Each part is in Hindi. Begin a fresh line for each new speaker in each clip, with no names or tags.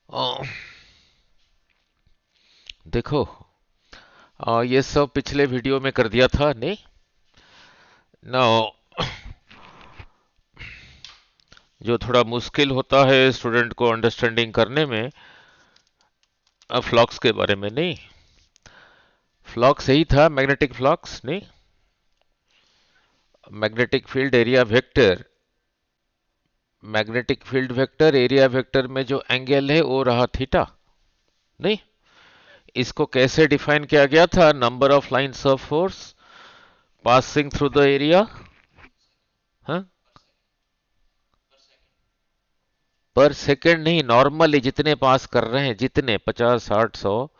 अ, देखो, ये सब पिछले वीडियो में कर दिया था नहीं ना। जो थोड़ा मुश्किल होता है स्टूडेंट को अंडरस्टैंडिंग करने में, फ्लक्स के बारे में नहीं। फ्लक्स यही था, मैग्नेटिक फ्लक्स नहीं। Magnetic field area vector, magnetic field vector area vector में जो एंगल है वो रहा थीटा नहीं। इसको कैसे डिफाइन किया गया था? Number of lines of force passing through the area. हाँ, पर सेकेंड नहीं, नॉर्मली जितने पास कर रहे हैं, जितने 50 60 100,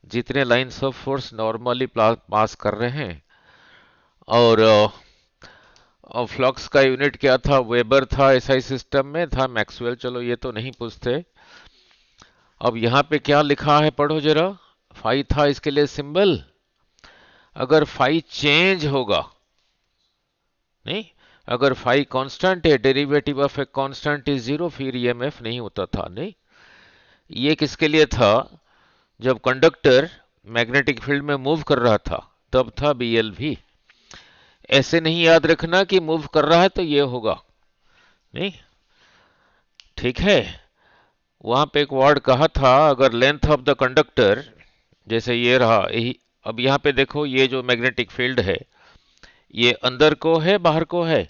जितने लाइंस ऑफ फोर्स नॉर्मली पास कर रहे हैं। और फ्लक्स का यूनिट क्या था? वेबर था, एसआई सिस्टम में था मैक्सवेल। चलो ये तो नहीं पूछते। अब यहाँ पे क्या लिखा है पढ़ो जरा। फाई था इसके लिए सिंबल। अगर फाई चेंज होगा नहीं, अगर फाई कांस्टेंट है, derivative of a constant is zero, फिर ईएमएफ नहीं होता था नहीं। ये किसके लिए था? जब कंडक्टर मैग्नेटिक फील्ड में मूव कर रहा था तब था बीएल भी। ऐसे नहीं याद रखना कि मूव कर रहा है तो ये होगा नहीं। ठीक है, वहां पे एक वर्ड कहा था, अगर लेंथ ऑफ द कंडक्टर, जैसे ये रहा यही। अब यहाँ पे देखो, ये जो मैग्नेटिक फील्ड है ये अंदर को है बाहर को है?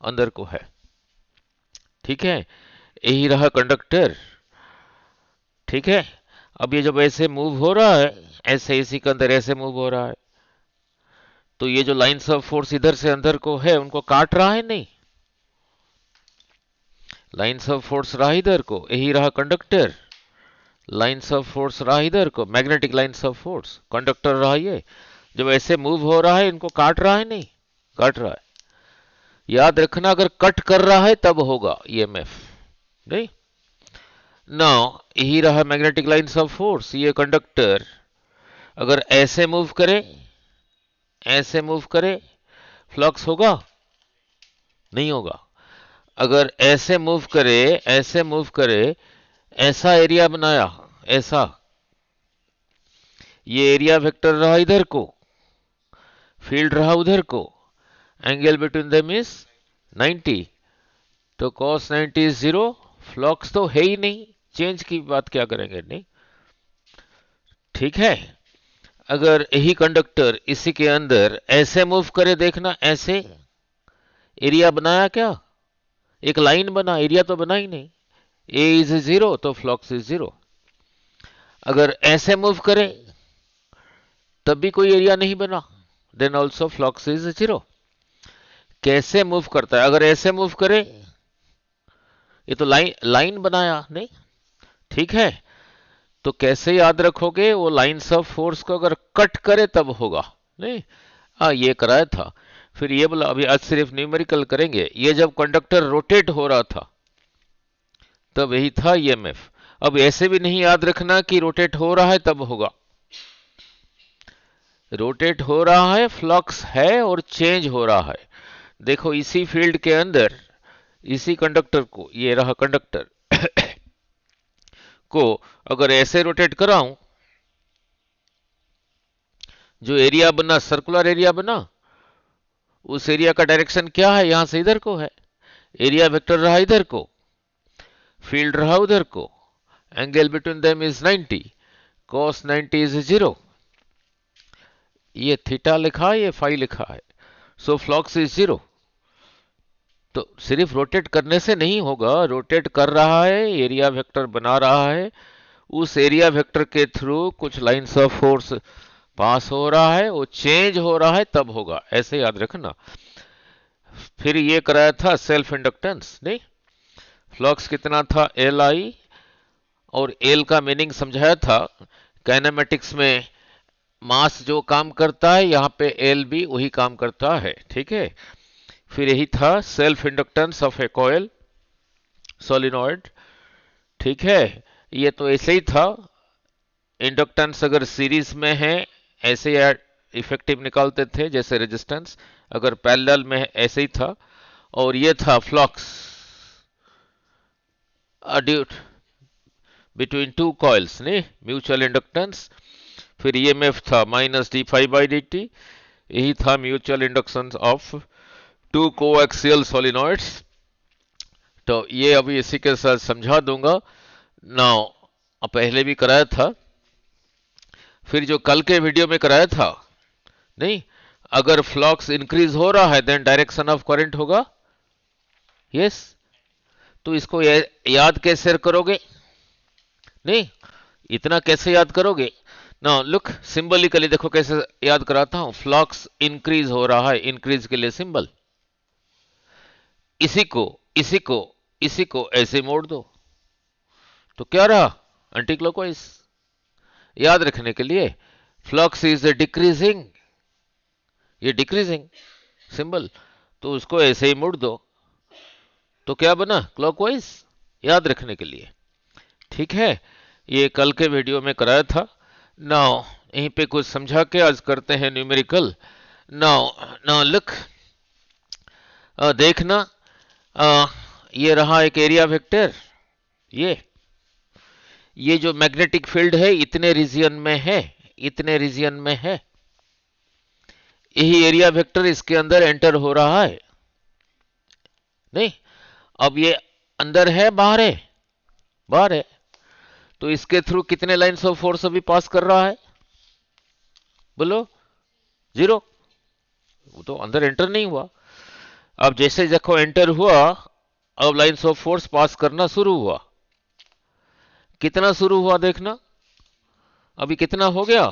अंदर को है। ठीक है, यही रहा कंडक्टर। ठीक है, अब ये जब ऐसे मूव हो रहा है, ऐसे इसी के अंदर ऐसे मूव हो रहा है, तो ये जो लाइंस ऑफ फोर्स इधर से अंदर को है उनको काट रहा है नहीं। लाइंस ऑफ फोर्स रहा इधर को, यही रहा कंडक्टर। लाइंस ऑफ फोर्स रहा इधर को, magnetic lines of force, conductor रहा ये। जब ऐसे मूव हो रहा है इनको काट रहा है नहीं, काट रहा है। याद रखना, अगर कट कर रहा है तब होगा ईएमएफ नहीं। ना, यही रहा मैग्नेटिक लाइंस ऑफ फोर्स, ये कंडक्टर अगर ऐसे मूव करे, ऐसे मूव करे, फ्लक्स होगा? नहीं होगा। अगर ऐसे मूव करे, ऐसे मूव करे, ऐसा एरिया बनाया, ऐसा, ये एरिया वेक्टर रहा इधर को, फील्ड रहा उधर को, एंगल बिटवीन देम इज 90, तो cos 90 इज जीरो। फ्लक्स तो है ही नहीं, चेंज की बात क्या करेंगे नहीं। ठीक है, अगर यही कंडक्टर इसी के अंदर ऐसे मूव करे, देखना ऐसे, एरिया बनाया क्या? एक लाइन बना, एरिया तो बना ही नहीं। ए इज जीरो तो फ्लक्स इज जीरो। अगर ऐसे मूव करे तब भी कोई एरिया नहीं बना, then also flux is zero. कैसे मूव करता है? अगर ऐसे मूव करे, ये तो लाइन लाइन बनाया नहीं। ठीक है, तो कैसे याद रखोगे? वो लाइंस ऑफ फोर्स को अगर कट करे तब होगा नहीं। हाँ, ये कराया था। फिर ये बोला, अभी आज सिर्फ न्यूमेरिकल करेंगे। ये जब कंडक्टर रोटेट हो रहा था तब यही था ईएमएफ। अब ऐसे भी नहीं याद रखना कि रोटेट हो रहा है तब होगा। रोटेट हो रहा है, फ्लक्स है और चेंज हो रहा है। देखो, इसी फील्ड के अंदर इसी कंडक्टर को, ये रहा कंडक्टर को अगर ऐसे रोटेट कराऊं, जो एरिया बना, सर्कुलर एरिया बना, उस एरिया का डायरेक्शन क्या है? यहां से इधर को है। एरिया वेक्टर रहा इधर को, फील्ड रहा उधर को, angle between them is 90, cos 90 is zero. ये थीटा लिखा है, ये फाई लिखा है, सो फ्लक्स इज जीरो। तो सिर्फ रोटेट करने से नहीं होगा, रोटेट कर रहा है, एरिया वेक्टर बना रहा है, उस एरिया वेक्टर के थ्रू कुछ लाइंस ऑफ फोर्स पास हो रहा है, वो चेंज हो रहा है तब होगा, ऐसे याद रखना। फिर ये कराया था सेल्फ इंडक्टेंस नहीं। फ्लक्स कितना था? एल आई, और एल का मीनिंग समझाया था काइनेमेटिक्स में। मास जो काम करता है यहाँ पे एल भी वही काम करता है। ठीक है, फिर यही था self inductance of A coil solenoid. ठीक है, ये तो ऐसे ही था। इंडक्टेंस अगर सीरीज में है ऐसे या इफेक्टिव निकालते थे जैसे रेजिस्टेंस, अगर पैरेलल में है ऐसे ही था। और ये था flux due between two coils नहीं, म्यूचुअल इंडक्टेंस। फिर ईएमएफ था minus D five by D T, यही था mutual induction of two coaxial solenoids. तो ये अभी इसी के साथ समझा दूंगा। नाउ पहले भी कराया था, फिर जो कल के वीडियो में कराया था नहीं, अगर फ्लक्स इंक्रीज हो रहा है देन डायरेक्शन ऑफ करंट होगा। यस, तो इसको याद कैसे करोगे? नहीं, इतना कैसे याद करोगे? ना लुक, सिंबलिकली देखो कैसे याद कराता हूं। फ्लक्स इंक्रीज हो रहा है, इंक्रीज के लिए सिंबल, इसी को इसी को इसी को ऐसे मोड़ दो तो क्या रहा? Anti clockwise. याद रखने के लिए फ्लक्स इज डिक्रीजिंग, ये डिक्रीजिंग सिंबल, तो उसको ऐसे ही मोड़ दो तो क्या बना? क्लॉकवाइज। याद रखने के लिए, ठीक है। ये कल के वीडियो में कराया था। नाउ यहीं पे कुछ समझा के आज करते हैं न्यूमेरिकल। नाउ नाउ लुक, देखना, ये रहा एक एरिया वेक्टर। ये जो मैग्नेटिक फील्ड है इतने रीजन में है, इतने रीजन में है, यही एरिया वेक्टर इसके अंदर एंटर हो रहा है नहीं। अब ये अंदर है बाहर है? बाहर है, तो इसके थ्रू कितने लाइन्स ऑफ फोर्स अभी पास कर रहा है? बोलो, जीरो। वो तो अंदर एंटर नहीं हुआ। अब जैसे देखो एंटर हुआ, अब लाइन्स ऑफ फोर्स पास करना शुरू हुआ। कितना शुरू हुआ देखना, अभी कितना हो गया?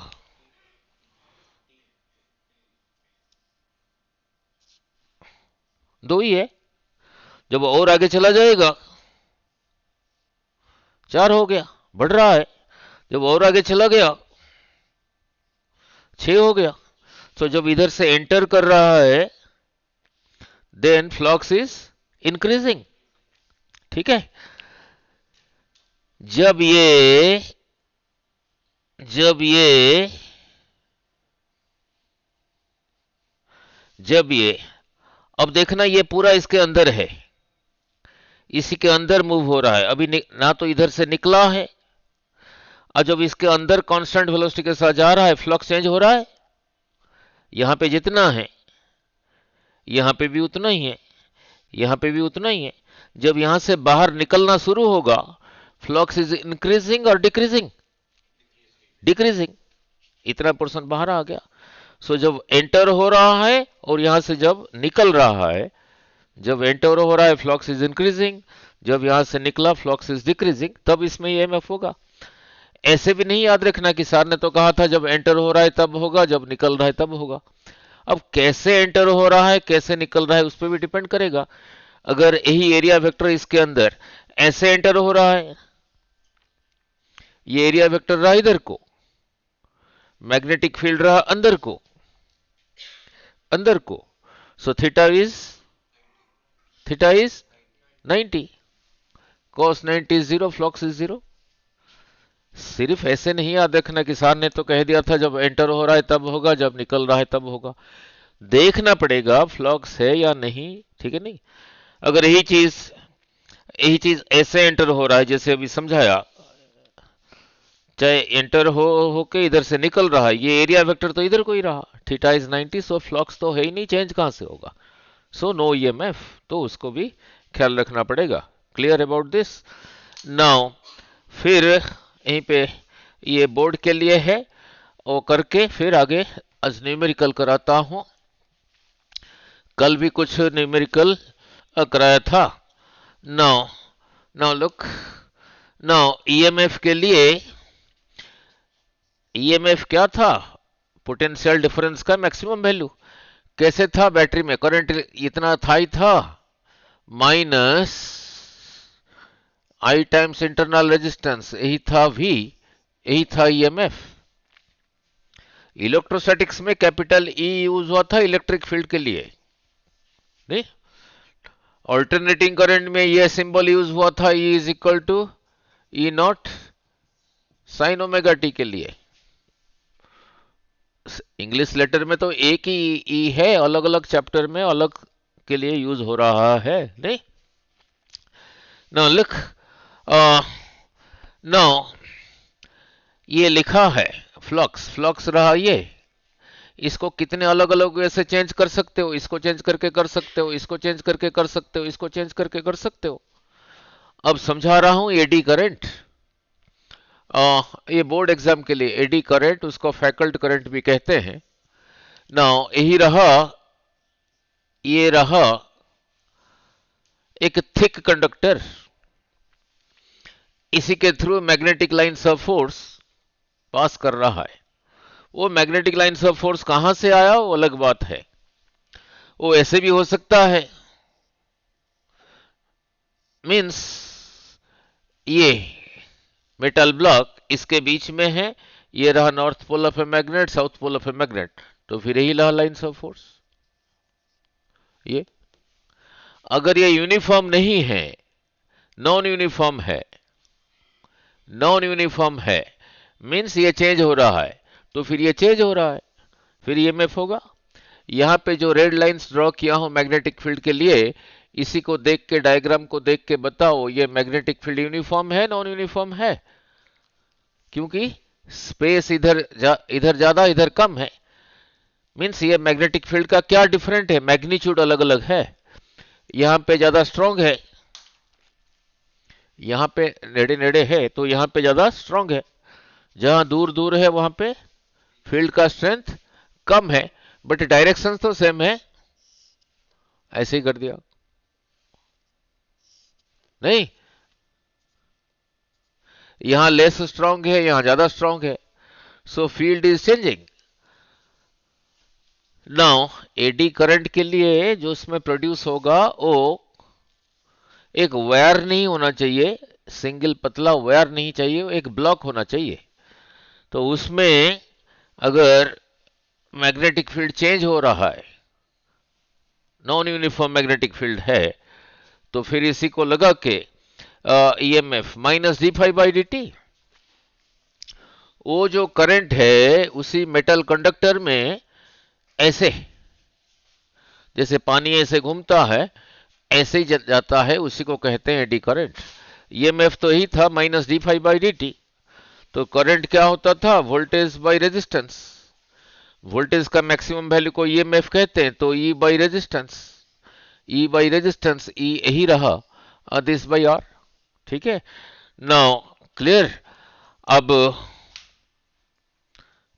दो ही है। जब और आगे चला जाएगा चार हो गया, बढ़ रहा है। जब और आगे चला गया 6 हो गया। तो जब इधर से एंटर कर रहा है देन फ्लक्स इज इंक्रीजिंग, ठीक है। जब ये जब ये जब ये अब देखना, ये पूरा इसके अंदर है, इसी के अंदर मूव हो रहा है। अभी ना तो इधर से निकला है, और जब इसके अंदर कांस्टेंट वेलोसिटी के साथ जा रहा है फ्लक्स चेंज हो रहा है। यहां पे जितना है यहां पे भी उतना ही है, यहां पे भी उतना ही है। जब यहां से बाहर निकलना शुरू होगा फ्लक्स इज इंक्रीजिंग और डिक्रीजिंग? डिक्रीजिंग। इतना पोर्शन बाहर आ गया। सो जब एंटर हो रहा है और यहां से जब निकल रहा है, जब एंटर हो रहा है फ्लक्स इज इंक्रीजिंग, जब यहां से निकला फ्लक्स इज डिक्रीजिंग, तब इसमें ईएमएफ होगा। ऐसे भी नहीं याद रखना कि सर ने तो कहा था जब एंटर हो रहा है तब होगा, जब निकल रहा है तब होगा। अब कैसे एंटर हो रहा है कैसे निकल रहा है उस पर भी डिपेंड करेगा। अगर यही एरिया वेक्टर इसके अंदर ऐसे एंटर हो रहा है, ये एरिया वेक्टर रहा इधर को, मैग्नेटिक फील्ड रहा अंदर को, अंदर को, so theta is 90, cos 90 is 0, flux is 0। सिर्फ ऐसे नहीं याद रखना कि सर ने तो कह दिया था जब एंटर हो रहा है तब होगा, जब निकल रहा है तब होगा। देखना पड़ेगा फ्लक्स है या नहीं, ठीक है नहीं। अगर यही चीज ऐसे एंटर हो रहा है जैसे अभी समझाया, चाहे एंटर होके इधर से निकल रहा है, ये एरिया वेक्टर तो इधर को ही रहा, थीटा इज 90, सो फ्लक्स तो है ही नहीं, चेंज कहां से होगा? सो नो ईएमएफ, तो उसको भी ख्याल रखना पड़ेगा। Clear about this? नाउ फिर यहीं पे ये बोर्ड के लिए है, और करके फिर आगे आज न्यूमेरिकल कराता हूं। कल भी कुछ न्यूमेरिकल कराया था। Now now look, now EMF के लिए, ईएमएफ क्या था? पोटेंशियल डिफरेंस का मैक्सिमम वैल्यू। कैसे था? बैटरी में करंट इतना था ही था, माइनस आई टाइम्स इंटरनल रेजिस्टेंस, यही था वी, यही था ईएमएफ। इलेक्ट्रोस्टैटिक्स में कैपिटल ई यूज हुआ था इलेक्ट्रिक फील्ड के लिए नहीं। ऑल्टरनेटिंग करंट में यह सिंबल यूज हुआ था, E is equal to E naught sine omega t के लिए। इंग्लिश लेटर में तो एक ही ई है, अलग अलग चैप्टर में अलग के लिए यूज हो रहा है नहीं। ना लिख, नो ये लिखा है फ्लक्स, फ्लक्स रहा ये, इसको कितने अलग अलग वे से चेंज कर सकते हो, इसको चेंज करके कर सकते हो, इसको चेंज करके कर सकते हो, इसको चेंज करके कर सकते हो। अब समझा रहा हूं एडी करंट। ये बोर्ड एग्जाम के लिए एडी करंट, उसको फैकल्ट करंट भी कहते हैं। नाउ यही रहा, ये रहा एक थिक कंडक्टर, इसी के through magnetic lines of force pass कर रहा है। वो मैग्नेटिक लाइंस ऑफ फोर्स कहां से आया वो अलग बात है, वो ऐसे भी हो सकता है। मींस ये मेटल ब्लॉक इसके बीच में है, ये रहा north pole of a magnet, south pole of a magnet, तो फिर यही रहा लाइंस ऑफ फोर्स। ये अगर ये यूनिफॉर्म नहीं है, नॉन यूनिफॉर्म है, नॉन यूनिफॉर्म है, मींस ये चेंज हो रहा है, तो फिर ये चेंज हो रहा है, फिर ईएमएफ होगा। यहां पे जो रेड लाइंस ड्रॉ किया हूं मैग्नेटिक फील्ड के लिए, इसी को देख के, डायग्राम को देख के बताओ ये मैग्नेटिक फील्ड यूनिफॉर्म है नॉन यूनिफॉर्म है? क्योंकि स्पेस इधर ज्यादा इधर कम है, मींस ये मैग्नेटिक फील्ड का क्या डिफरेंट है, मैग्नीट्यूड अलग अलग है। यहां पे ज्यादा स्ट्रांग है, यहां पे नेड़े नेड़े है तो यहां पे ज्यादा स्ट्रांग है, जहां दूर दूर है वहां पे फील्ड का स्ट्रेंथ कम है, बट डायरेक्शन तो सेम है। ऐसे ही कर दिया नहीं, यहां लेस स्ट्रांग है, यहां ज्यादा स्ट्रांग है, सो field is changing. Now eddy current के लिए जो इसमें प्रोड्यूस होगा वो एक वायर नहीं होना चाहिए, सिंगल पतला वायर नहीं चाहिए, एक ब्लॉक होना चाहिए। तो उसमें अगर मैग्नेटिक फील्ड चेंज हो रहा है, नॉन यूनिफॉर्म मैग्नेटिक फील्ड है, तो फिर इसी को लगा के EMF minus D five by D T, वो जो करंट है उसी मेटल कंडक्टर में ऐसे, जैसे पानी ऐसे घूमता है ऐसे ही जाता है, उसी को कहते हैं एडी करंट। ईएमएफ तो ही था minus D five by D t, तो करंट क्या होता था, वोल्टेज बाई रेजिस्टेंस। वोल्टेज का मैक्सिमम वैल्यू को ईएमएफ कहते हैं, तो E by resistance, E by resistance, E यही रहा दिस बाई आर। ठीक है, नाउ क्लियर। अब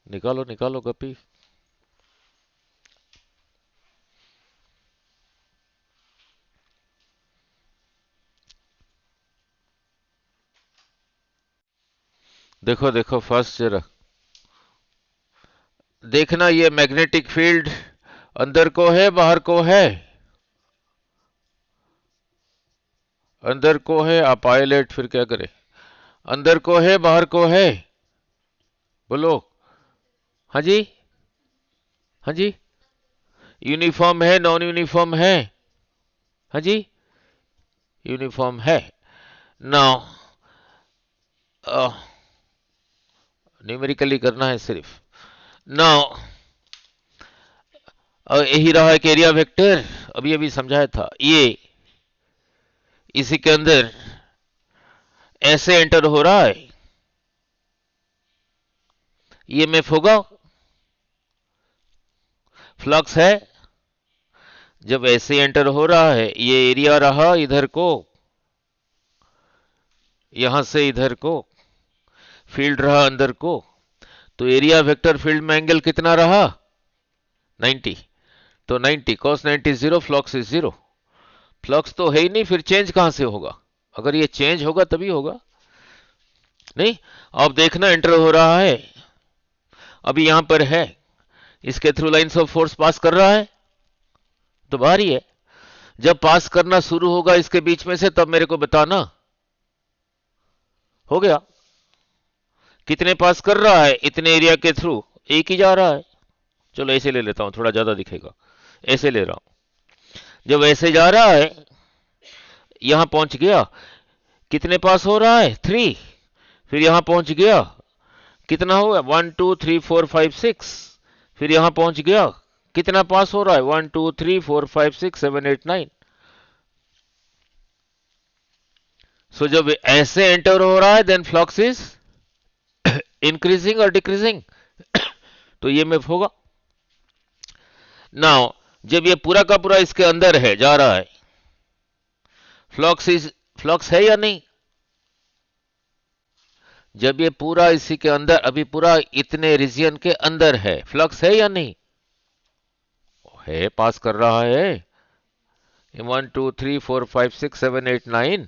निकालो निकालो गपी। देखो देखो फर्स्ट जरा देखना, ये मैग्नेटिक फील्ड अंदर को है बाहर को है? अंदर को है, आप पायलट फिर क्या करें, अंदर को है बाहर को है? बोलो। हाँ जी, हाँ जी, यूनिफॉर्म है नॉन यूनिफॉर्म है? हाँ जी, यूनिफॉर्म है। नाउ न्यूमेरिकली करना है सिर्फ। नाउ यही रहा एक एरिया वेक्टर, अभी अभी समझाया था, ये इसी के अंदर ऐसे एंटर हो रहा है, ईएमएफ होगा, फ्लक्स है, जब ऐसे एंटर हो रहा है, ये एरिया रहा इधर को, यहां से इधर को, फील्ड रहा अंदर को, तो एरिया वेक्टर फील्ड में एंगल कितना रहा, 90, तो 90 cos 90 zero, flux is zero. Flux तो है ही नहीं, फिर चेंज कहां से होगा, अगर ये चेंज होगा तभी होगा। नहीं, अब देखना एंटर हो रहा है, अभी यहां पर है, इसके through lines of force pass कर रहा है, तो बाहर ही है। जब पास करना शुरू होगा इसके बीच में से, तब मेरे को बताना। हो गया, कितने पास कर रहा है, इतने एरिया के थ्रू, एक ही जा रहा है। चलो ऐसे ले लेता हूं, थोड़ा ज्यादा दिखेगा, ऐसे ले रहा हूं। जब ऐसे जा रहा है, यहां पहुंच गया, कितने पास हो रहा है, 3, फिर यहां पहुंच गया, कितना हुआ, 1 2 3 4 5 6, फिर यहां पहुंच गया, कितना पास हो रहा है, 1 2 3 4 5 6 7 8 9, सो जब ऐसे एंटर हो रहा है देन फ्लक्स इज इंक्रीजिंग और डिक्रीजिंग, तो ईएमएफ होगा। नाउ जब ये पूरा का पूरा इसके अंदर है, जा रहा है, फ्लक्स है या नहीं? जब ये पूरा इसी के अंदर, अभी पूरा इतने रीजन के अंदर है, फ्लक्स है या नहीं? है, पास कर रहा है। 1 2 3 4 5 6 7 8 9।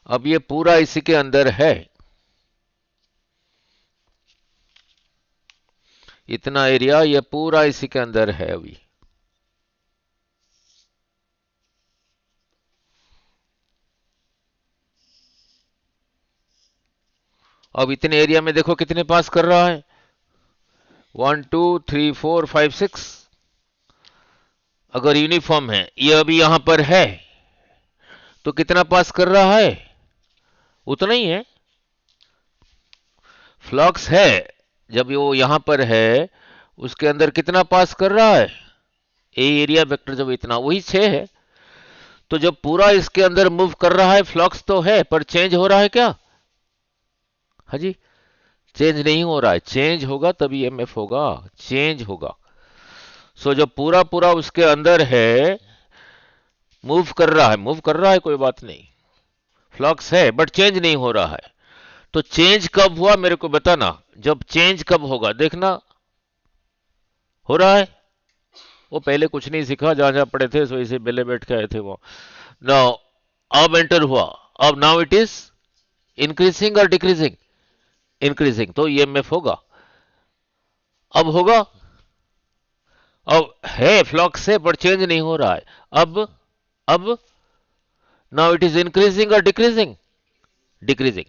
अब ये पूरा इसी के अंदर है, इतना एरिया ये पूरा इसी के अंदर है अभी। अब इतने एरिया में देखो कितने पास कर रहा है, 1 2 3 4 5 6। अगर यूनिफॉर्म है, ये अभी यहां पर है, तो कितना पास कर रहा है? उतना ही है। फ्लक्स है, जब वो यहां पर है, उसके अंदर कितना पास कर रहा है? ए एरिया वेक्टर जब इतना, वही 6 है। तो जब पूरा इसके अंदर मूव कर रहा है, फ्लक्स तो है, पर चेंज हो रहा है क्या? हाँ जी, चेंज नहीं हो रहा है। चेंज होगा तभी ईएमएफ होगा, चेंज होगा। सो जब पूरा पूरा उसके अंदर है, मूव कर रहा है, कोई बात नहीं, फ्लक्स है बट चेंज नहीं हो रहा है। तो चेंज कब हुआ मेरे को बताना, जब चेंज कब होगा देखना। हो रहा है, वो पहले कुछ नहीं सीखा, जहां जहां पढ़े थे सो इसे बेले बैठ के आए थे वो। नाउ अब एंटर हुआ, अब नाउ इट इज इंक्रीजिंग और डिक्रीजिंग? इंक्रीजिंग, तो ईएमएफ होगा। अब होगा, अब है फ्लक्स से पर चेंज नहीं हो रहा है। अब नाउ इट इज इंक्रीजिंग और डिक्रीजिंग? डिक्रीजिंग।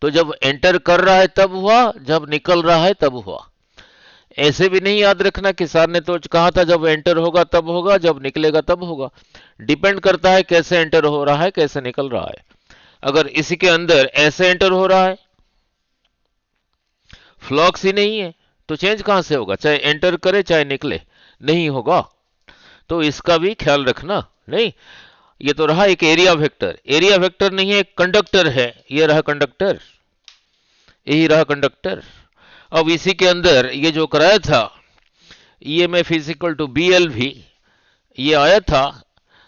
तो जब एंटर कर रहा है तब हुआ, जब निकल रहा है तब हुआ। ऐसे भी नहीं याद रखना कि सर ने तो कहा था जब एंटर होगा तब होगा, जब निकलेगा तब होगा। डिपेंड करता है कैसे एंटर हो रहा है, कैसे निकल रहा है। अगर इसी के अंदर ऐसे एंटर हो रहा है, फ्लक्स ही नहीं है, तो चेंज कहां से होगा? चाहे एंटर करे चाहे निकले, नहीं होगा। तो इसका भी ख्याल रखना। नहीं, ये तो रहा एक एरिया वेक्टर, एरिया वेक्टर नहीं है, एक कंडक्टर है। ये रहा कंडक्टर, यही रहा कंडक्टर। अब इसी के अंदर ये जो कराया था ईएमएफ इक्वल टू बीएल भी, ये आया था।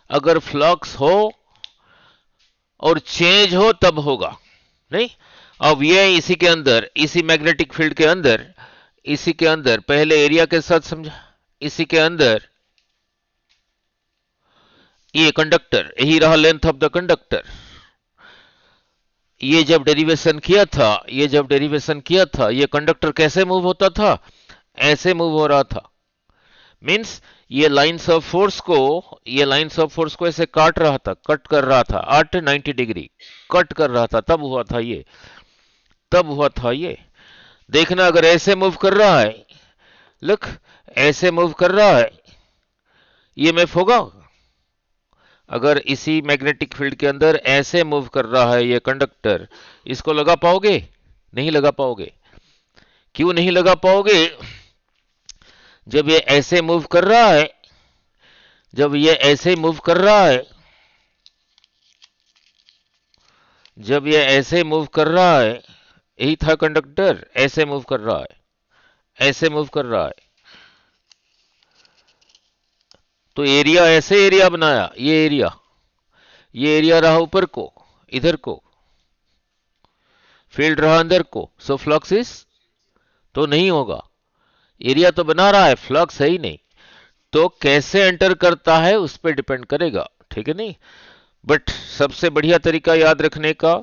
अगर फ्लक्स हो और चेंज हो तब होगा। नहीं, अब ये इसी के अंदर, इसी मैग्नेटिक फील्ड के अंदर, इसी के अंदर पहले एरिया के साथ समझा, इसी के अंदर ये कंडक्टर, यही रहा लेंथ ऑफ द कंडक्टर। ये जब डेरिवेशन किया था, ये कंडक्टर कैसे मूव होता था? ऐसे मूव हो रहा था। मींस ये लाइंस ऑफ फोर्स को ऐसे काट रहा था, कट कर रहा था, 90 डिग्री कट कर रहा था, तब हुआ था ये, देखना अगर ऐसे मूव कर रहा है, लुक, ऐसे मूव कर रहा है, ईएमएफ होगा। अगर इसी मैग्नेटिक फील्ड के अंदर ऐसे मूव कर रहा है ये कंडक्टर, इसको लगा पाओगे? नहीं लगा पाओगे। क्यों नहीं लगा पाओगे? जब ये ऐसे मूव कर रहा है, जब ये ऐसे मूव कर रहा है, जब ये ऐसे मूव कर रहा है, यही था कंडक्टर, ऐसे मूव कर रहा है, ऐसे मूव कर रहा है, तो एरिया ऐसे एरिया बनाया, ये एरिया रहा ऊपर को, इधर को फील्ड रहा अंदर को, सो फ्लक्स इज, तो नहीं होगा। एरिया तो बना रहा है, फ्लक्स है ही नहीं, तो कैसे एंटर करता है उस पर डिपेंड करेगा। ठीक है नहीं, बट सबसे बढ़िया तरीका याद रखने का,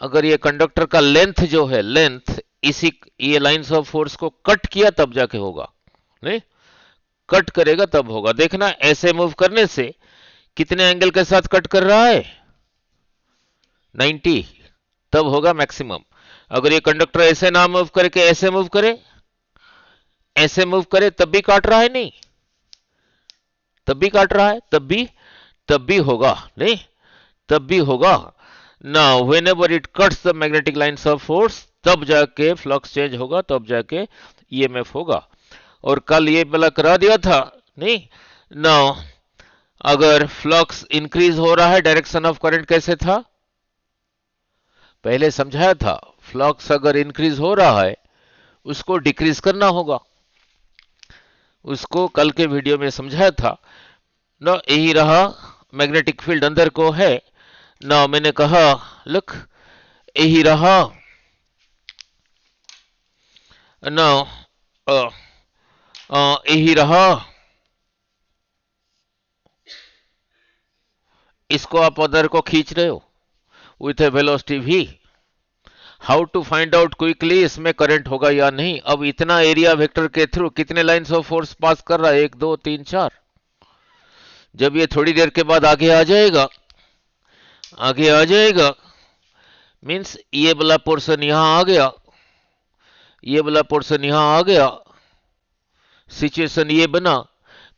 अगर ये कंडक्टर का लेंथ जो है, लेंथ इसी ये लाइंस ऑफ फोर्स को कट किया तब जाके होगा। नहीं, कट करेगा तब होगा। देखना ऐसे मूव करने से कितने एंगल के साथ कट कर रहा है? 90, तब होगा मैक्सिमम। अगर ये कंडक्टर ऐसे ना मूव करके ऐसे मूव करे, ऐसे मूव करे तब भी काट रहा है, नहीं तब भी काट रहा है, तब भी होगा। नहीं, तब भी होगा ना। When ever it cuts the magnetic lines of force, तब जाके फ्लक्स चेंज होगा, तब जाके ईएमएफ होगा। और कल ये वाला करा दिया था नहीं ना। अगर फ्लक्स इंक्रीज हो रहा है, डायरेक्शन ऑफ करंट कैसे था? पहले समझाया था, फ्लक्स अगर इंक्रीज हो रहा है उसको डिक्रीज करना होगा, उसको कल के वीडियो में समझाया था ना। यही रहा, मैग्नेटिक फील्ड अंदर को है ना, मैंने कहा लुक, यही रहा ना, यही रहा, इसको आप अंदर को खींच रहे हो विथ ए वेलोसिटी भी। How to find out quickly इसमें करंट होगा या नहीं? अब इतना एरिया वेक्टर के थ्रू कितने लाइंस ऑफ फोर्स पास कर रहा है? 1 2 3 4। जब ये थोड़ी देर के बाद आगे आ जाएगा, आगे आ जाएगा, मीन्स ये वाला पोर्शन यहां आ गया, ये वाला पोर्शन यहां आ गया, सिचुएशन ये बना।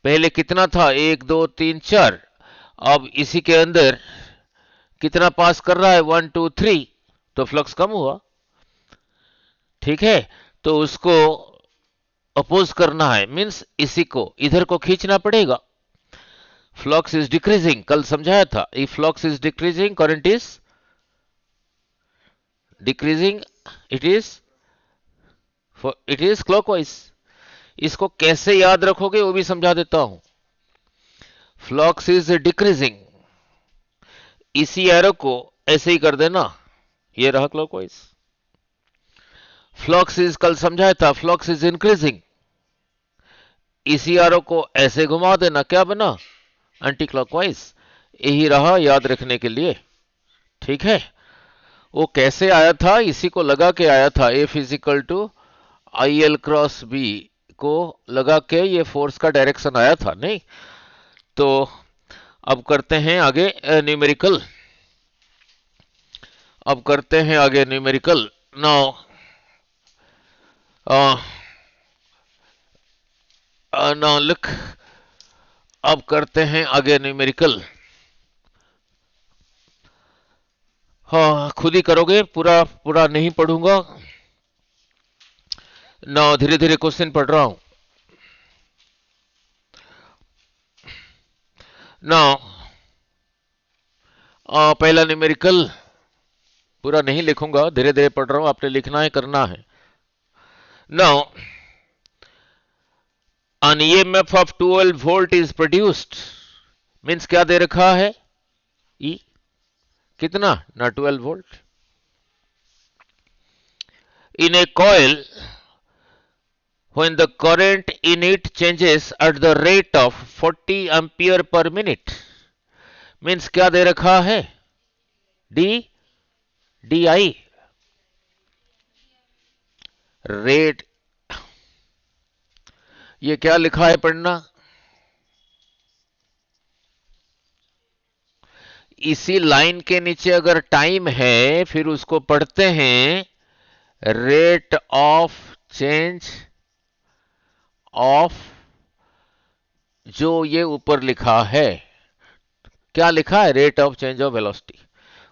पहले कितना था? 1 2 3 4। अब इसी के अंदर कितना पास कर रहा है? 1 2 3। तो फ्लक्स कम हुआ, ठीक है। तो उसको अपोज करना है, मीन्स इसी को इधर को खींचना पड़ेगा। फ्लक्स इज डिक्रीजिंग, कल समझाया था, if flux is decreasing current is decreasing, it is clockwise. इसको कैसे याद रखोगे वो भी समझा देता हूं। फ्लक्स इज डिक्रीजिंग, इसी एरो को ऐसे ही कर देना, ये रहा क्लॉकवाइज। फ्लक्स इज, कल समझाया था, फ्लक्स इज इंक्रीजिंग, इसी एरो को ऐसे घुमा देना, क्या बना? Anti clockwise. यही रहा याद रखने के लिए, ठीक है। वो कैसे आया था? इसी को लगा के आया था, a physical to I L cross B को लगा के ये फोर्स का डायरेक्शन आया था, नहीं? तो अब करते हैं आगे न्यूमेरिकल, अब करते हैं आगे न्यूमेरिकल। नाउ नाउ लुक, अब करते हैं आगे न्यूमेरिकल। हाँ, खुद ही करोगे, पूरा पूरा नहीं पढ़ूंगा ना, धीरे धीरे क्वेश्चन पढ़ रहा हूं ना। पहला न्यूमेरिकल पूरा नहीं लिखूंगा, धीरे धीरे पढ़ रहा हूं, आपने लिखना है, करना है। Now an EMF of 12 volt is produced, means क्या दे रखा है? E कितना ना, 12 volt in a coil when the current in it changes at the rate of 40 ampere per minute, means क्या दे रखा है? D D I rate. ये क्या लिखा है पढ़ना? इसी लाइन के नीचे अगर टाइम है फिर उसको पढ़ते हैं रेट ऑफ चेंज ऑफ, जो ये ऊपर लिखा है, क्या लिखा है? Rate of change of velocity.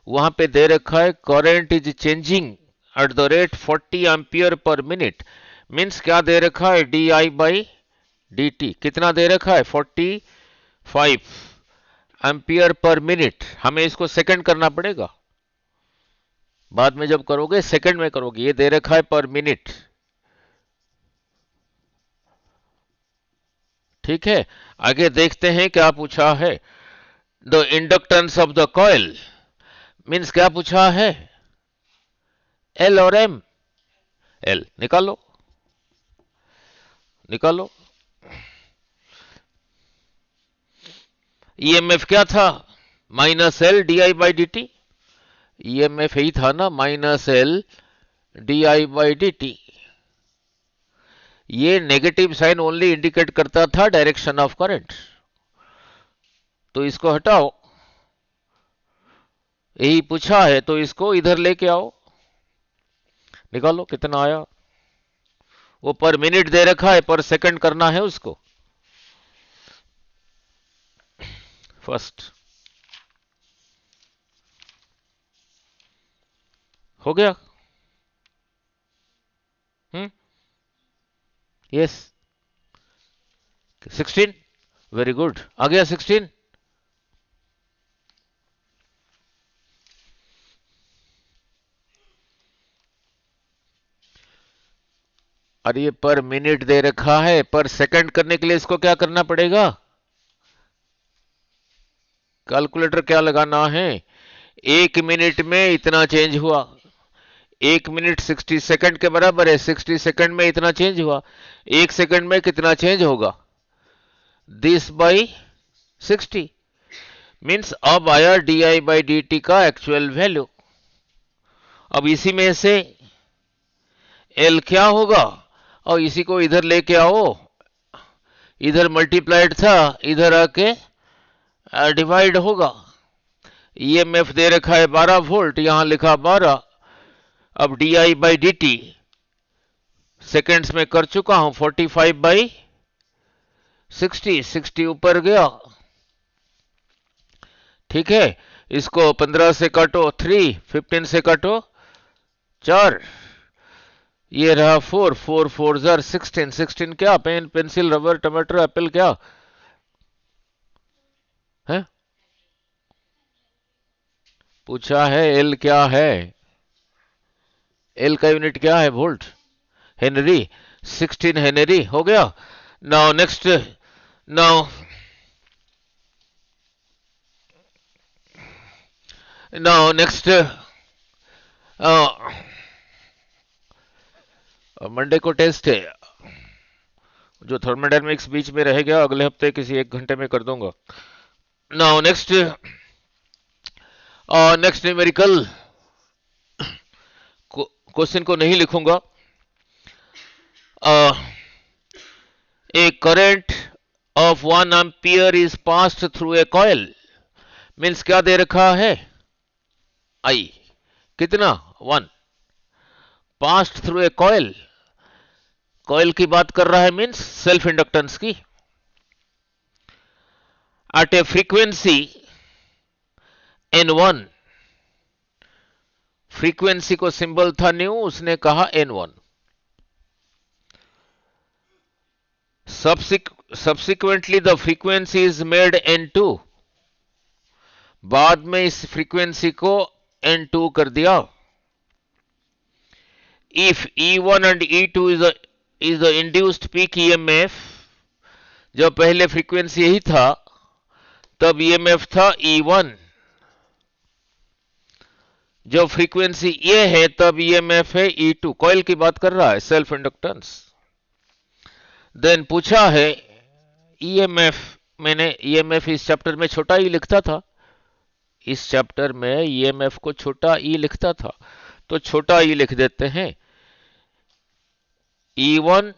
वहां पे दे रखा है current is changing at the rate 40 ampere per minute, means क्या दे रखा है? D I by D T. कितना दे रखा है? 45 एम्पियर पर मिनट। हमें इसको सेकंड करना पड़ेगा, बाद में जब करोगे सेकंड में करोगे। ये दे रखा है पर मिनट, ठीक है। आगे देखते हैं क्या पूछा है। The inductance of the coil, means क्या पूछा है? एल और एम। एल निकालो, निकालो। ईएमएफ क्या था? Minus L d I by D t. EMF यही था ना, minus L d I by D T. ये नेगेटिव साइन ओनली इंडिकेट करता था डायरेक्शन ऑफ करंट, तो इसको हटाओ। यही पूछा है तो इसको इधर लेके आओ, निकालो कितना आया। वो पर मिनट दे रखा है, पर सेकंड करना है उसको। फर्स्ट हो गया। यस 16, वेरी गुड, आ गया 16। और ये पर मिनट दे रखा है, पर सेकंड करने के लिए इसको क्या करना पड़ेगा? कैलकुलेटर क्या लगाना है? 1 मिनट में इतना चेंज हुआ, 1 मिनट 60 सेकंड के बराबर है, 60 सेकंड में इतना चेंज हुआ, 1 सेकंड में कितना चेंज होगा? This by 60। मीन्स अब आया D I by D T का एक्चुअल वैल्यू। अब इसी में से एल क्या होगा, और इसी को इधर लेके आओ, इधर मल्टीप्लाइड था, इधर आके डिवाइड होगा। ईएमएफ दे रखा है 12 वोल्ट, यहां लिखा 12। अब D I by D T seconds में कर चुका हूं, 45/60, 60 ऊपर गया। ठीक है, इसको 15 से काटो 3, 15 से काटो 4, ये रहा 4, 4 4 जार 16, 16 क्या? पेन, पेंसिल, रबर, टमाटर, एप्पल क्या है? पूछा है एल क्या है? एल का यूनिट क्या है? वोल्ट, हेनरी, 16 हेनरी हो गया। Now next, now now next Monday को टेस्ट है, जो थर्मोडायनेमिक्स बीच में रह गया, अगले हफ्ते किसी 1 घंटे में कर दूंगा। Now next, next numerical question को नहीं लिखूंगा। A current of 1 ampere is passed through a coil, means क्या दे रखा है? आई कितना? 1, passed through a coil, coil की बात कर रहा है, मीन्स सेल्फ इंडक्टेंस की। At a frequency N1, frequency को सिंबल था न्यू, उसने कहा N1। subsequently the frequency is made N2, बाद में इस फ्रीक्वेंसी को N2 कर दिया। if E1 and E2 is the induced peak EMF, जब पहले फ्रीक्वेंसी यही था तब EMF था E1, जब फ्रीक्वेंसी ये है तब EMF है E2, कॉइल की बात कर रहा है, सेल्फ इंडक्टेंस। देन पूछा है EMF, मैंने EMF इस चैप्टर में छोटा ई लिखता था, इस चैप्टर में EMF को छोटा ई लिखता था, तो छोटा ई लिख देते हैं। E1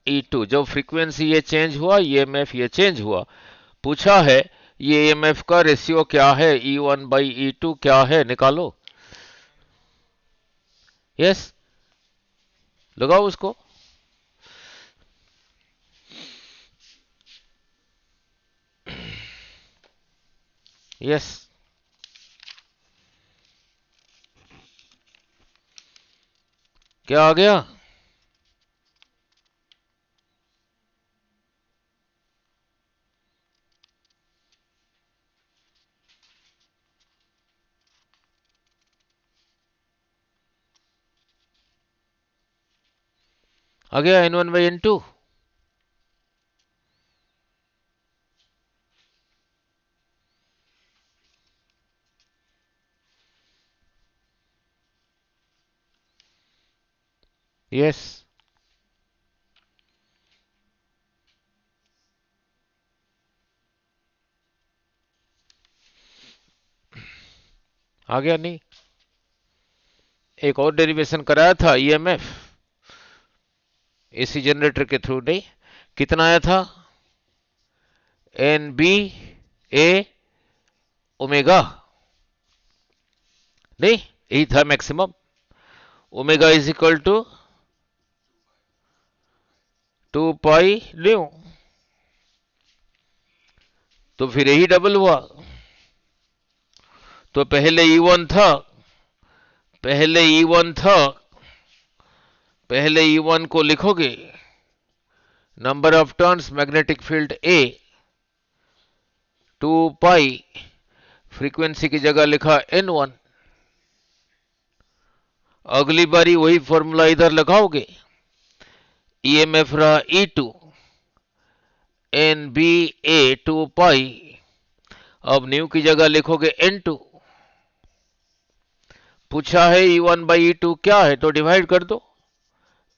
E2, जब फ्रीक्वेंसी ये चेंज हुआ, EMF ये चेंज हुआ। पूछा है ये EMF का रेशियो क्या है, E1/E2 क्या है, निकालो। यस, लगाओ उसको। यस, क्या आ गया? आ गया N1/N2। यस, आ गया नहीं? एक और डेरिवेशन कराया था EMF एसी जनरेटर के थ्रू, नहीं कितना आया था? NBA ओमेगा, नहीं यही था maximum. Omega is equal to 2 pi nu, तो फिर यही डबल हुआ। तो पहले E1 था, पहले E1 था, पहले E1 को लिखोगे number of turns magnetic field A, 2 pi, frequency की जगह लिखा N1। अगली बारी वही फॉर्मूला इधर लगाओगे, ईएमएफ रहा E2 NBA 2 पाई। अब न्यू की जगह लिखोगे N2। पूछा है E1/E2 क्या है, तो डिवाइड कर दो।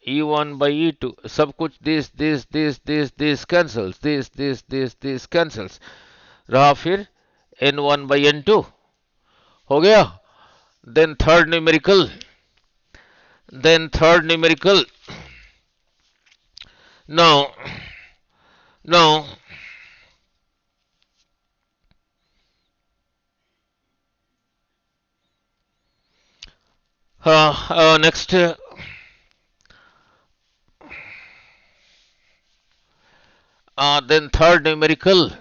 E1/E2 सब कुछ दिस कैंसल्स, दिस कैंसल्स, रहा फिर N1/N2 हो गया। Then third numerical now now next then third numerical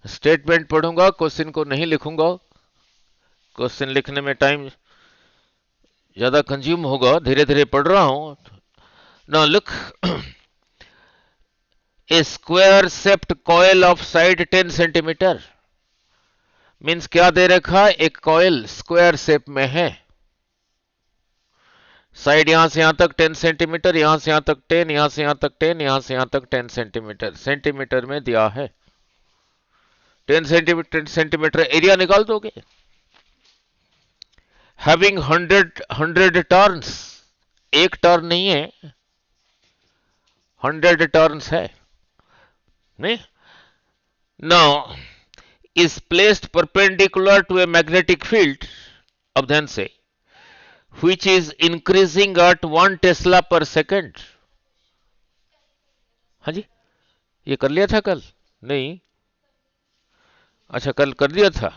statement पढ़ूंगा, क्वेश्चन को नहीं लिखूंगा। क्वेश्चन लिखने में टाइम ज्यादा कंज्यूम होगा, धीरे धीरे पढ़ रहा हूं। Now look, A square shaped coil of side 10 centimetre means क्या दे रखा है, एक कॉइल स्क्वायर शेप में है, साइड यहां से यहां तक 10 सेंटीमीटर, यहां से यहां तक 10, यहां से यहां तक 10, यहां से यहां तक 10 सेंटीमीटर, सेंटीमीटर में दिया है। 10 सेंटीमीटर एरिया निकाल दोगे। हैविंग 100 टर्न्स, एक टर्न नहीं है, 100 टर्न्स है नहीं। Now is placed perpendicular to a magnetic field, अब ध्यान से, which is increasing at 1 Tesla पर सेकेंड। हाँ जी, ये कर लिया था कल? नहीं, अच्छा कल कर दिया था,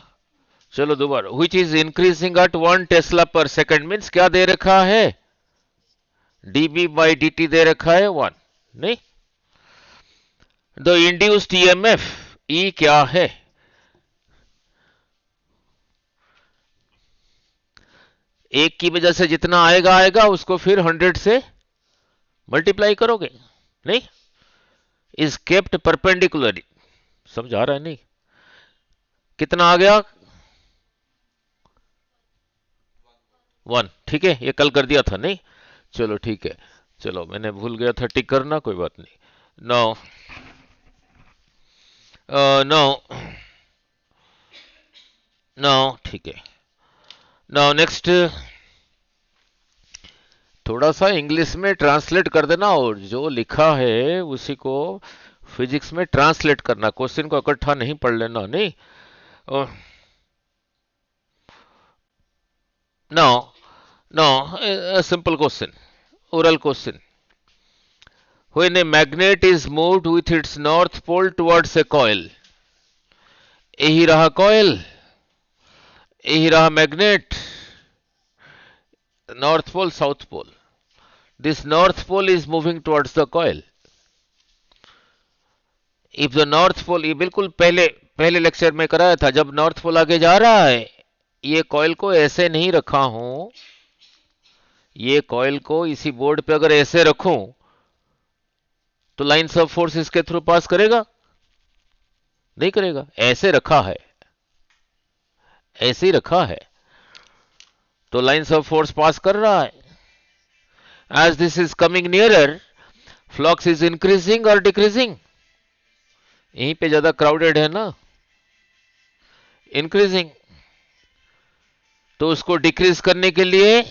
चलो दोबारा। which is increasing at 1 Tesla पर सेकेंड मीन्स क्या दे रखा है, dB/dt दे रखा है 1 नहीं। द इंड्यूस्ड ईएमएफ E क्या है, एक की वजह से जितना आएगा आएगा, उसको फिर 100 से मल्टीप्लाई करोगे नहीं। इज केप्ट परपेंडिकुलर, समझ आ रहा है नहीं, कितना आ गया 1, ठीक है, ये कल कर दिया था नहीं, चलो ठीक है, चलो मैंने भूल गया था टिक करना, कोई बात नहीं। नो नो नो ठीक है। नाउ नेक्स्ट, थोड़ा सा इंग्लिश में ट्रांसलेट कर देना, और जो लिखा है उसी को फिजिक्स में ट्रांसलेट करना, क्वेश्चन को इकट्ठा नहीं पढ़ लेना नहीं। No simple question, oral question. When a magnet is moved with its north pole towards a coil, यही रहा coil, यही रहा magnet, north pole, south pole. This north pole is moving towards the coil. If the north pole, ये बिल्कुल पहले लेक्चर में कराया था, जब नॉर्थ पोल आगे जा रहा है, ये कॉइल को ऐसे नहीं रखा हूं, ये कॉइल को इसी बोर्ड पे अगर ऐसे रखूं तो लाइन्स ऑफ फोर्स इसके थ्रू पास करेगा, नहीं करेगा, ऐसे रखा है, ऐसे ही रखा है, तो लाइन्स ऑफ फोर्स पास कर रहा है। As this is coming nearer, flux is increasing और डिक्रीजिंग, यहीं पे ज्यादा क्राउडेड है ना, इंक्रीजिंग, तो उसको डिक्रीज करने के लिए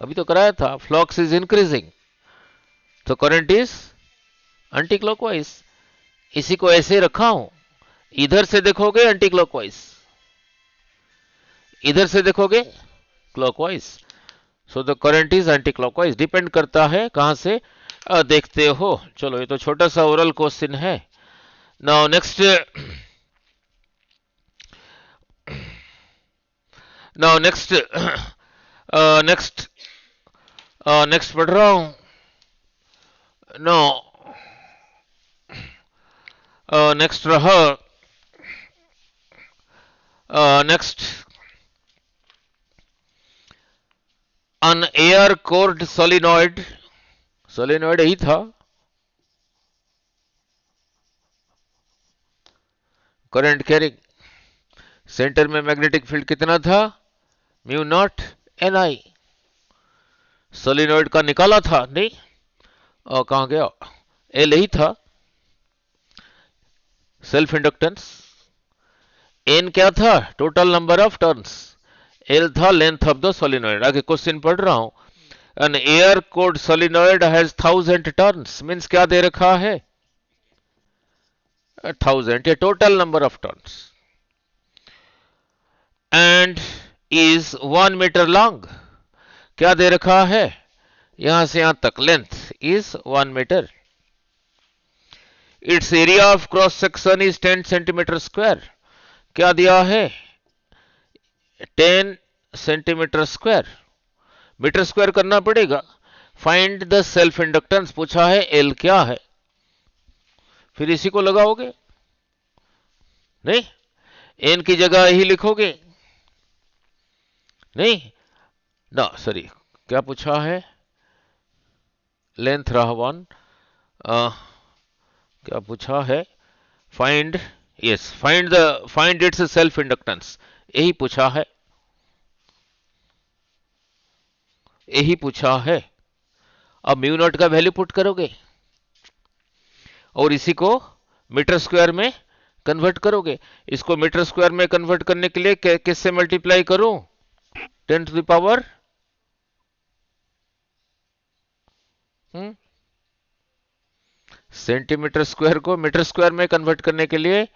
अभी तो कराया था, फ्लक्स इज इंक्रीजिंग, तो करंट इज एंटी क्लॉकवाइज, इसी को ऐसे रखा हूं, इधर से देखोगे एंटी क्लॉकवाइज, इधर से देखोगे clockwise, so the current is anti clockwise, depend करता है कहां से देखते हो। चलो ये तो छोटा सा ओरल क्वेश्चन है। Now next, now next next next पढ़ रहा हूं। नो नेक्स्ट रहा, next an air cored solenoid, solenoid यही था, करंट कैरिंग, सेंटर में मैग्नेटिक फील्ड कितना था, mu naught N I, solenoid का निकाला था नहीं, और कहां गया, एल ही था सेल्फ इंडक्टेंस, एन क्या था total number of turns, L था लेंथ ऑफ द सोलिनॉइड। आगे क्वेश्चन पढ़ रहा हूं, an air cold solenoid has 1000 turns, means क्या दे रखा है 1000, ये total number of turns, and is 1 metre long, क्या दे रखा है यहां से यहां तक length is 1 metre, it's area of cross section is 10 centimetre square, क्या दिया है 10 सेंटीमीटर स्क्वायर, मीटर स्क्वायर करना पड़ेगा। फाइंड द सेल्फ इंडक्टेंस पूछा है, एल क्या है, फिर इसी को लगाओगे, नहीं एन की जगह ही लिखोगे, नहीं ना सॉरी, क्या पूछा है लेंथ रहा 1, क्या पूछा है find, yes find its self inductance, यही पूछा है, यही पूछा है। अब म्यू नॉट का वैल्यू पुट करोगे और इसी को मीटर स्क्वायर में कन्वर्ट करोगे, इसको मीटर स्क्वायर में कन्वर्ट करने के लिए किससे मल्टीप्लाई करूं 10 to the power centimetre square को मीटर स्क्वायर में कन्वर्ट करने के लिए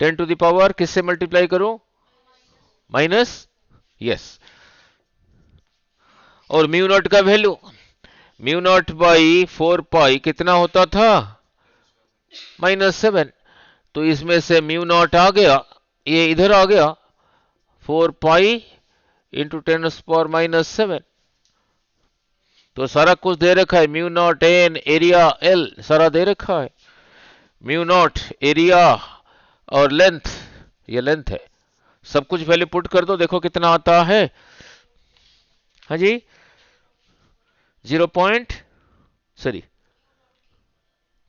10 टू द पावर किससे मल्टीप्लाई करूं माइनस, यस, और म्यू नॉट का value mu naught by 4 pi कितना होता था -7, तो इसमें से म्यू नॉट आ गया, ये इधर आ गया 4 पाई इंटू 10⁻⁻⁷, तो सारा कुछ दे रखा है, mu naught an area L सारा दे रखा है, म्यू नॉट एरिया और लेंथ, ये लेंथ है, सब कुछ वैल्यू पुट कर दो, देखो कितना आता है, हाँ जी 0 पॉइंट, सॉरी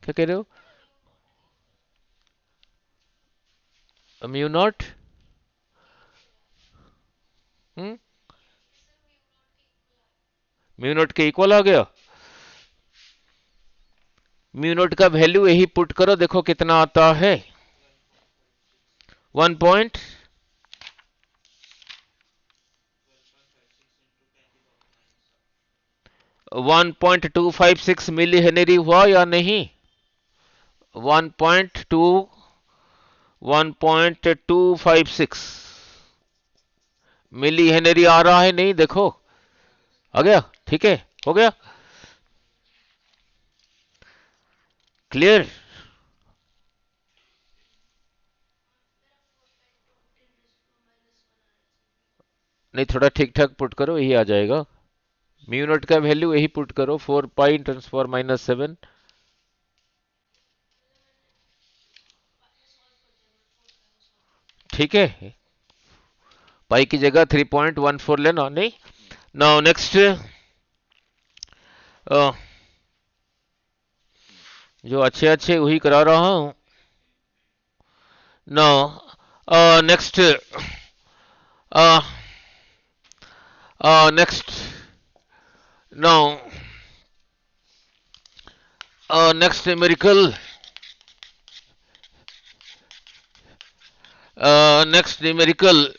क्या कह रहे हो, म्यू नॉट म्यू नॉट के इक्वल आ गया, म्यू नॉट का वैल्यू यही पुट करो, देखो कितना आता है 1 पॉइंट 1.256 मिली हेनरी हुआ या नहीं, 1.256 मिली हेनरी आ रहा है, नहीं देखो आ गया, ठीक है हो गया क्लियर, नहीं थोड़ा ठीक ठाक पुट करो, यही आ जाएगा, म्यू नॉट का वैल्यू यही पुट करो 4 पाई 10⁻⁻⁷, ठीक है, पाई की जगह 3.14 लेना, नहीं नाउ नेक्स्ट जो अच्छे अच्छे वही करा रहा हूं, now next next now next numerical, next numerical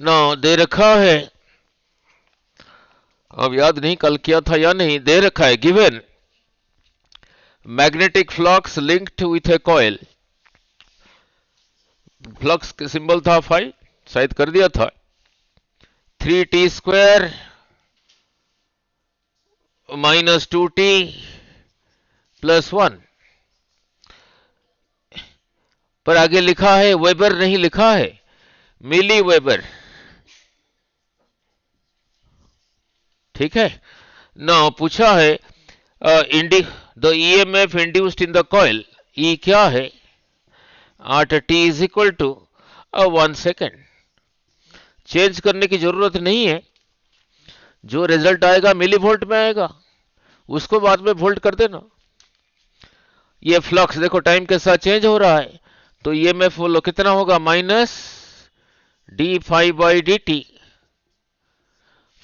now दे रखा है, अब याद नहीं कल किया था या नहीं, दे रखा है given magnetic flux linked with A coil, flux के सिंबल था फाई, शायद कर दिया था 3t² -2t + 1, पर आगे लिखा है वेबर नहीं लिखा है, मिली वेबर, ठीक है ना, पूछा है the EMF induced in the coil, E क्या है at t = 1 सेकेंड, चेंज करने की जरूरत नहीं है, जो रिजल्ट आएगा मिली वोल्ट में आएगा, उसको बाद में वोल्ट कर देना, ये फ्लक्स देखो टाइम के साथ चेंज हो रहा है, तो ईएमएफ बोलो कितना होगा -d∅/dt,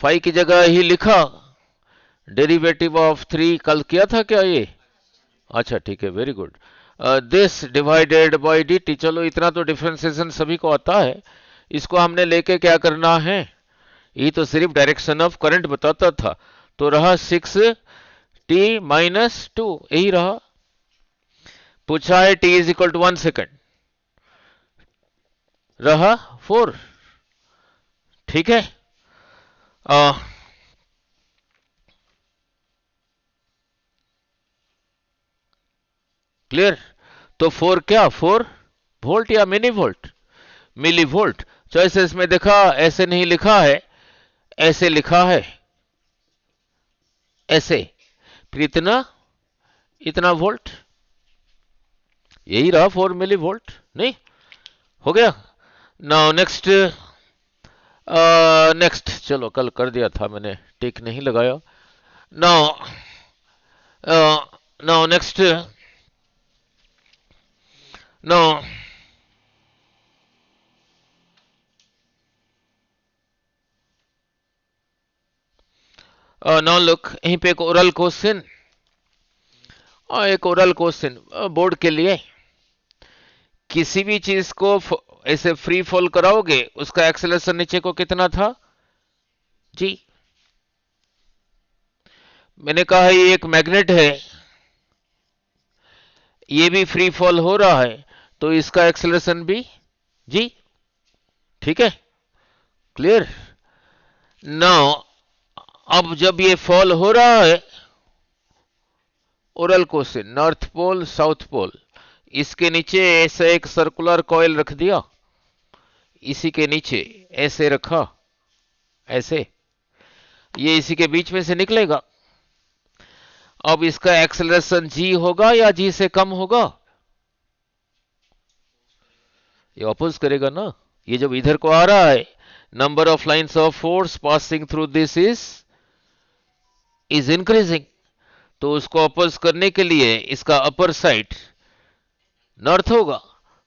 फाइव की जगह ही लिखा, डेरिवेटिव ऑफ 3 कल किया था क्या ये? अच्छा ठीक है, very good. This divided by dt, चलो इतना तो डिफरेंशिएशन सभी को आता है। इसको हमने लेके क्या करना है, ये तो सिर्फ डायरेक्शन ऑफ करंट बताता था। तो रहा 6t-2, यही रहा। पूछा है t is equal to 1 second, रहा 4। ठीक है, क्लियर। तो 4 क्या, 4 वोल्ट या mini volt? Milli volt. Choices में देखा, ऐसे नहीं लिखा है, ऐसे लिखा है, ऐसे, फिर इतना, इतना वोल्ट, यही रहा 4 मिली वोल्ट। नहीं हो गया। नाउ नेक्स्ट, नेक्स्ट चलो कल कर दिया था मैंने, टिक नहीं लगाया। Now now next, now now look, यहीं पे एक ओरल क्वेश्चन, एक ओरल क्वेश्चन बोर्ड के लिए। किसी भी चीज को ऐसे फ्री फॉल कराओगे, उसका एक्सेलरेशन नीचे को कितना था जी? मैंने कहा ये एक मैग्नेट है, ये भी फ्री फॉल हो रहा है, तो इसका एक्सेलरेशन भी जी, ठीक है, क्लियर। नाउ अब जब ये फॉल हो रहा है, oral question, north pole south pole, इसके नीचे ऐसे एक सर्कुलर कॉइल रख दिया, इसी के नीचे ऐसे रखा, ऐसे, ये इसी के बीच में से निकलेगा। अब इसका एक्सेलरेशन जी होगा या जी से कम होगा? ये अपोज करेगा ना। ये जब इधर को आ रहा है, number of lines of force passing through this is increasing, तो उसको अपोज करने के लिए इसका अपर साइड नॉर्थ होगा,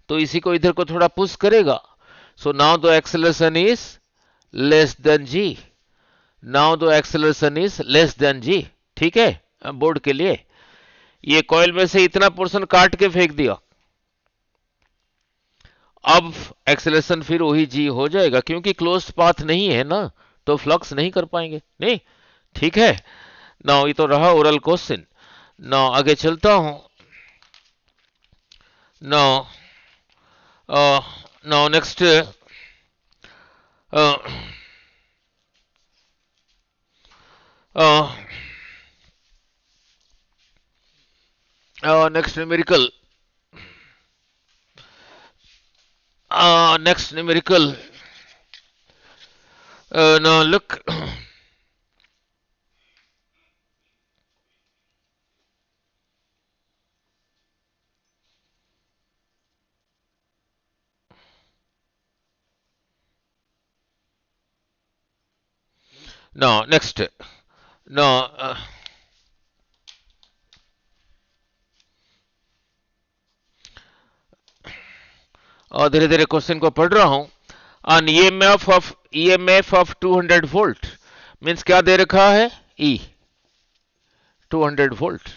तो इसी को इधर को थोड़ा पुश करेगा। So now the acceleration is less than g, now the acceleration is less than g. ठीक है, बोर्ड के लिए ये कॉइल में से इतना पोर्शन काट के फेंक दिया, अब एक्सेलरेशन फिर वही जी हो जाएगा, क्योंकि क्लोज्ड पाथ नहीं है ना, तो फ्लक्स नहीं कर पाएंगे। नहीं, ठीक है। नाउ ये तो रहा ओरल क्वेश्चन। नाउ आगे चलता हूं। Now now next, next numerical, next numerical. Now look, now next, now धीरे धीरे क्वेश्चन को पढ़ रहा हूं। an EMF of 200 volt means क्या दे रखा है, E 200 वोल्ट।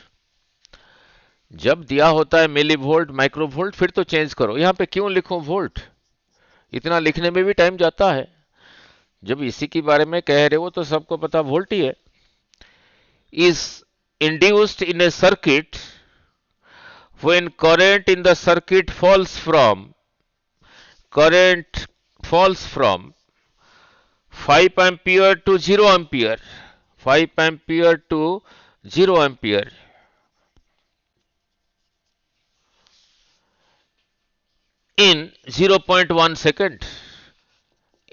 जब दिया होता है मिली वोल्ट माइक्रो वोल्ट, फिर तो चेंज करो। यहां पे क्यों लिखूं वोल्ट, इतना लिखने में भी टाइम जाता है। जब इसी के बारे में कह रहे हो तो सबको पता वोल्ट ही है। is induced in a circuit when current in the circuit current falls from 5 ampere to 0 ampere, 5 ampere to 0 ampere in 0.1 second,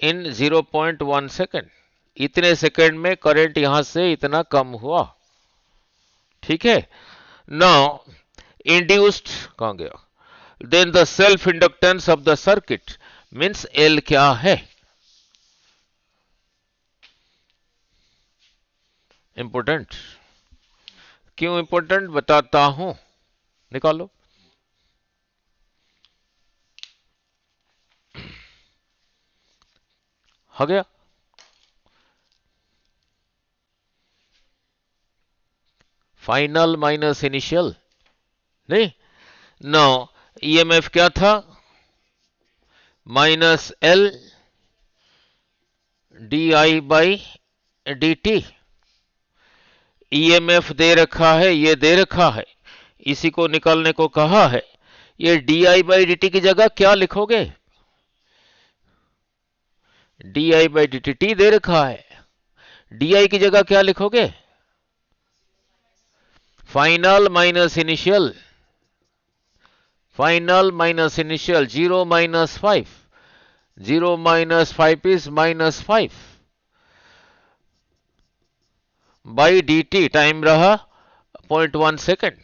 in 0.1 second, इतने सेकंड में करंट यहां से इतना कम हुआ। ठीक है, नाउ इंड्यूस्ड कहां गया, then the self inductance of the circuit means L क्या है, इंपोर्टेंट। क्यों इंपोर्टेंट बताता हूं, निकालो। हो गया, फाइनल माइनस इनिशियल, नहीं। नो ईएमएफ क्या था? Minus L d I by D t. EMF दे रखा है, ये दे रखा है, इसी को निकालने को कहा है। ये d I by D t की जगह क्या लिखोगे? D I by D t, t दे रखा है, डी आई की जगह क्या लिखोगे? Final minus initial, final minus initial, 0 minus 5, 0 minus 5 is minus 5 by D t, time रहा 0.1 सेकेंड।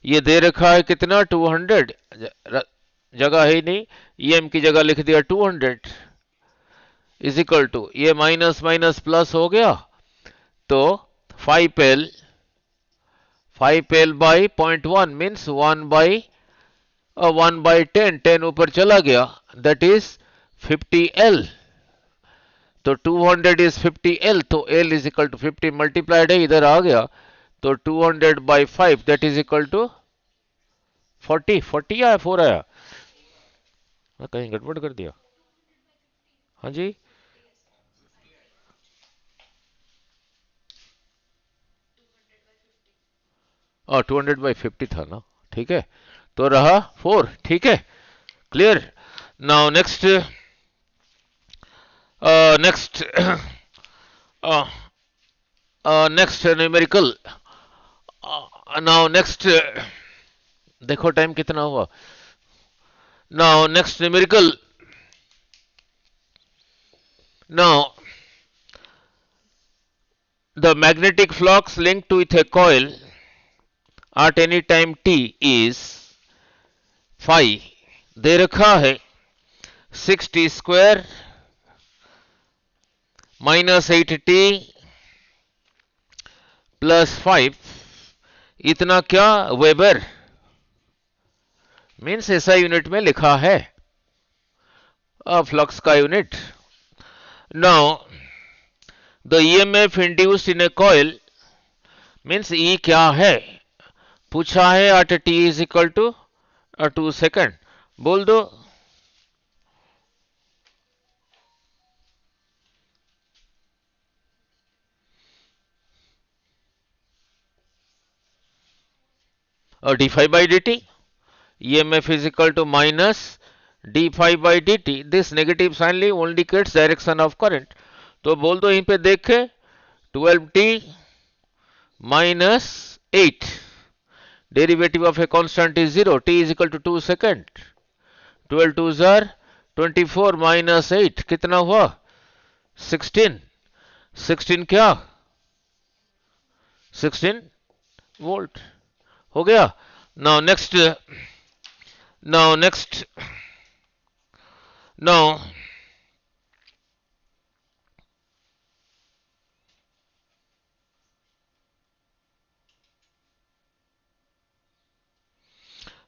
ये दे रखा है कितना? 200, जगह है ही नहीं, ईएम की जगह लिख दिया 200 इज इक्वल टू, ये माइनस माइनस प्लस हो गया, तो 5L, 5L बाई 0.1 मीन्स 1/10, 10 ऊपर चला गया, दैट इज 50L। तो 200 इज 50L, तो L is equal to 50 multiplied है, इधर आ गया, तो 200/5 दैट इज इक्वल टू 40। 40 आया, 4 आया, मैं कहीं गड़बड़ कर दिया? हाँ जी, 200/50 था ना, ठीक है, तो रहा 4, ठीक है, clear. Now next, next next numerical. Now next, देखो टाइम कितना हुआ। Now next numerical. Now the magnetic flux linked with a coil at any time t is phi, दे रखा है 6t square minus 8t plus 5, इतना क्या? वेबर, मीन्स ऐसा यूनिट में लिखा है फ्लक्स का unit. Now the EMF induced in a coil, means E क्या है पूछा है, at T is equal to 2 second, बोल दो। और d5/dt, EMF is equal to minus d5/dt, this negative sign only indicates direction of current, तो बोल दो यहीं पे देखे 12t minus 8, derivative of a constant is 0, t is equal to 2 second, 12 2s are 24 minus 8 कितना हुआ? 16, 16 क्या? 16 वोल्ट हो गया। Now next, now next, now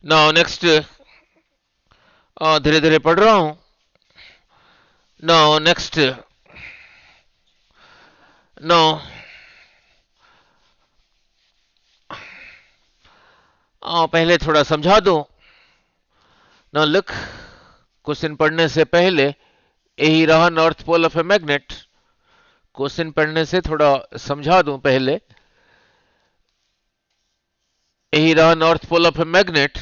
now next, धीरे धीरे पढ़ रहा हूं। नाउ नेक्स्ट, नाउ पहले थोड़ा समझा दो ना, लुक, क्वेश्चन पढ़ने से पहले यही रहा north pole of a magnet, question पढ़ने से थोड़ा समझा दूं पहले, यही रहा north pole of a magnet,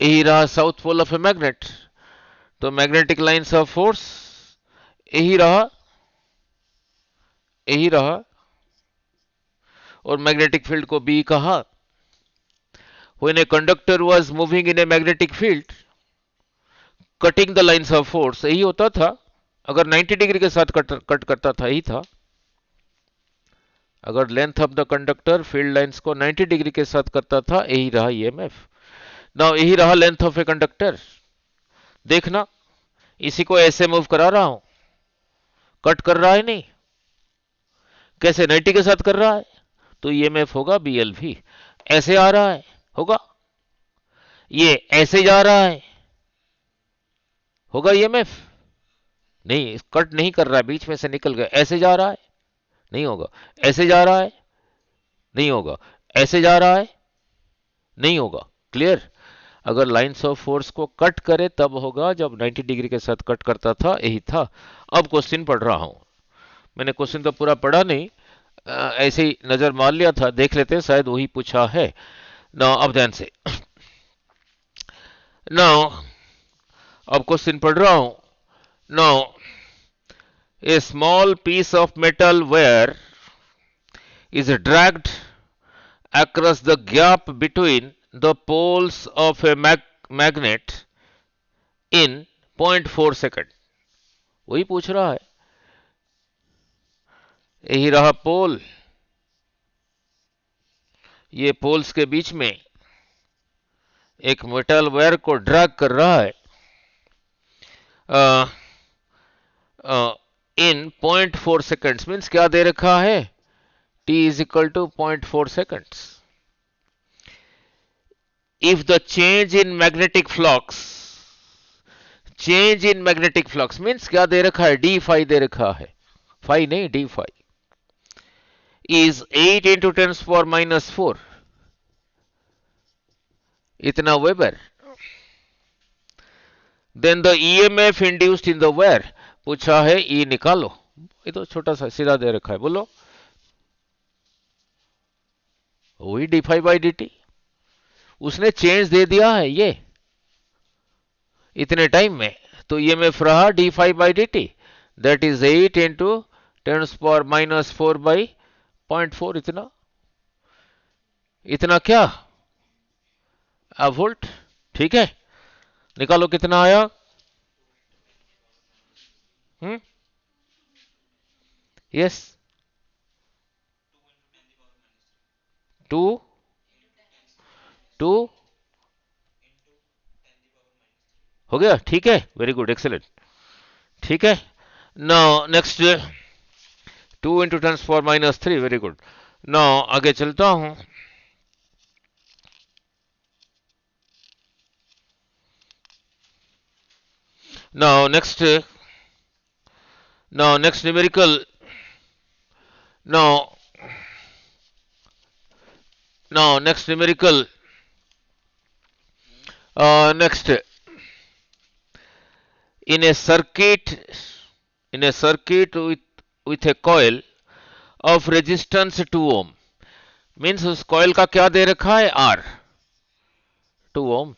यही रहा south pole of a magnet, तो मैग्नेटिक लाइंस ऑफ फोर्स यही रहा, यही रहा, और मैग्नेटिक फील्ड को बी कहा। When a conductor was moving in a magnetic field, cutting the lines of force, यही होता था, अगर 90 डिग्री के साथ कट करता था, यही था, अगर length of the conductor field lines को 90 डिग्री के साथ करता था, यही रहा ईएमएफ। नाउ यही रहा लेंथ ऑफ ए कंडक्टर, देखना इसी को ऐसे मूव करा रहा हूं, कट कर रहा है नहीं, कैसे 90 के साथ कर रहा है, तो ईएमएफ होगा बीएलवी। ऐसे आ रहा है होगा, ये ऐसे जा रहा है होगा ईएमएफ, नहीं कट नहीं कर रहा है, बीच में से निकल गया, ऐसे जा रहा है नहीं होगा, ऐसे जा रहा है नहीं होगा। ऐसे जा रहा है, नहीं होगा। क्लियर? अगर लाइंस ऑफ फोर्स को कट करे तब होगा, जब 90 डिग्री के साथ कट करता था, यही था। अब क्वेश्चन पढ़ रहा हूं। मैंने क्वेश्चन तो पूरा पढ़ा नहीं, ऐसे ही नजर मार लिया था, देख लेते हैं शायद वही पूछा है ना। अब ध्यान से ना, अब क्वेश्चन पढ़ रहा हूं। Now a small piece of metal wire is dragged across the gap between the poles of a magnet in 0.4 second. वही पूछ रहा है, यही रहा पोल, ये पोल्स के बीच में एक मेटल वायर को ड्रैग कर रहा है इन 0.4 सेकंड्स। मीन्स क्या दे रखा है, t is equal to 0.4 seconds. If the change in magnetic flux, change in magnetic flux means क्या दे रखा है, डी फाई दे रखा है, फाई नहीं डी फाई, इज 8 इंटू 10⁻⁻⁴, इतना weber, then the EMF induced in the wire, पूछा है ई निकालो। ये तो छोटा सा सीधा दे रखा है, बोलो। वही D phi by D T, उसने चेंज दे दिया है ये इतने टाइम में, तो ईएमएफ रहा D phi by D T, that is 8 into 10⁻⁻⁴ by 0.4, इतना, इतना क्या वोल्ट। ठीक है, निकालो कितना आया। यस, 2 2 हो गया। ठीक है, वेरी गुड, एक्सेलेंट। ठीक है, now next 2 into 10⁻⁻3, very good. Now आगे चलता हूं। Now next numerical. Now next numerical. Next, in a circuit with a coil of resistance 2 ohm, means उस coil का क्या दे रखा है, R 2 ohm.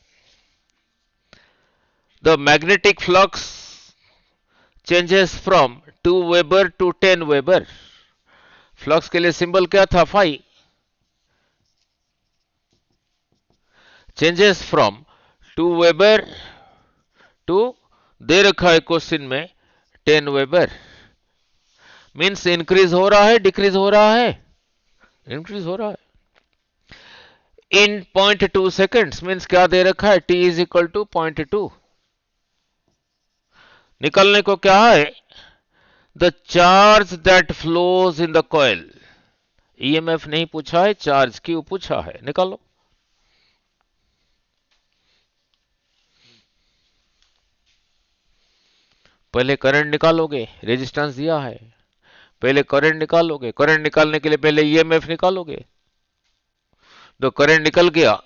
The magnetic flux changes from 2 Weber to 10 Weber. Flux के लिए सिंबल क्या था, phi. Changes from 2 weber to, दे रखा है क्वेश्चन में 10 वेबर, मीन्स इंक्रीज हो रहा है डिक्रीज हो रहा है, इंक्रीज हो रहा है। इन 0.2 सेकेंड्स, मीन्स क्या दे रखा है, t इज इक्वल टू 0.2। निकलने को क्या है, the charge that flows in the coil. EMF नहीं पूछा है, चार्ज क्यू पूछा है, निकालो। पहले करंट निकालोगे, रेजिस्टेंस दिया है, पहले करंट निकालोगे, करंट निकालने के लिए पहले ईएमएफ निकालोगे। तो करंट निकल गया,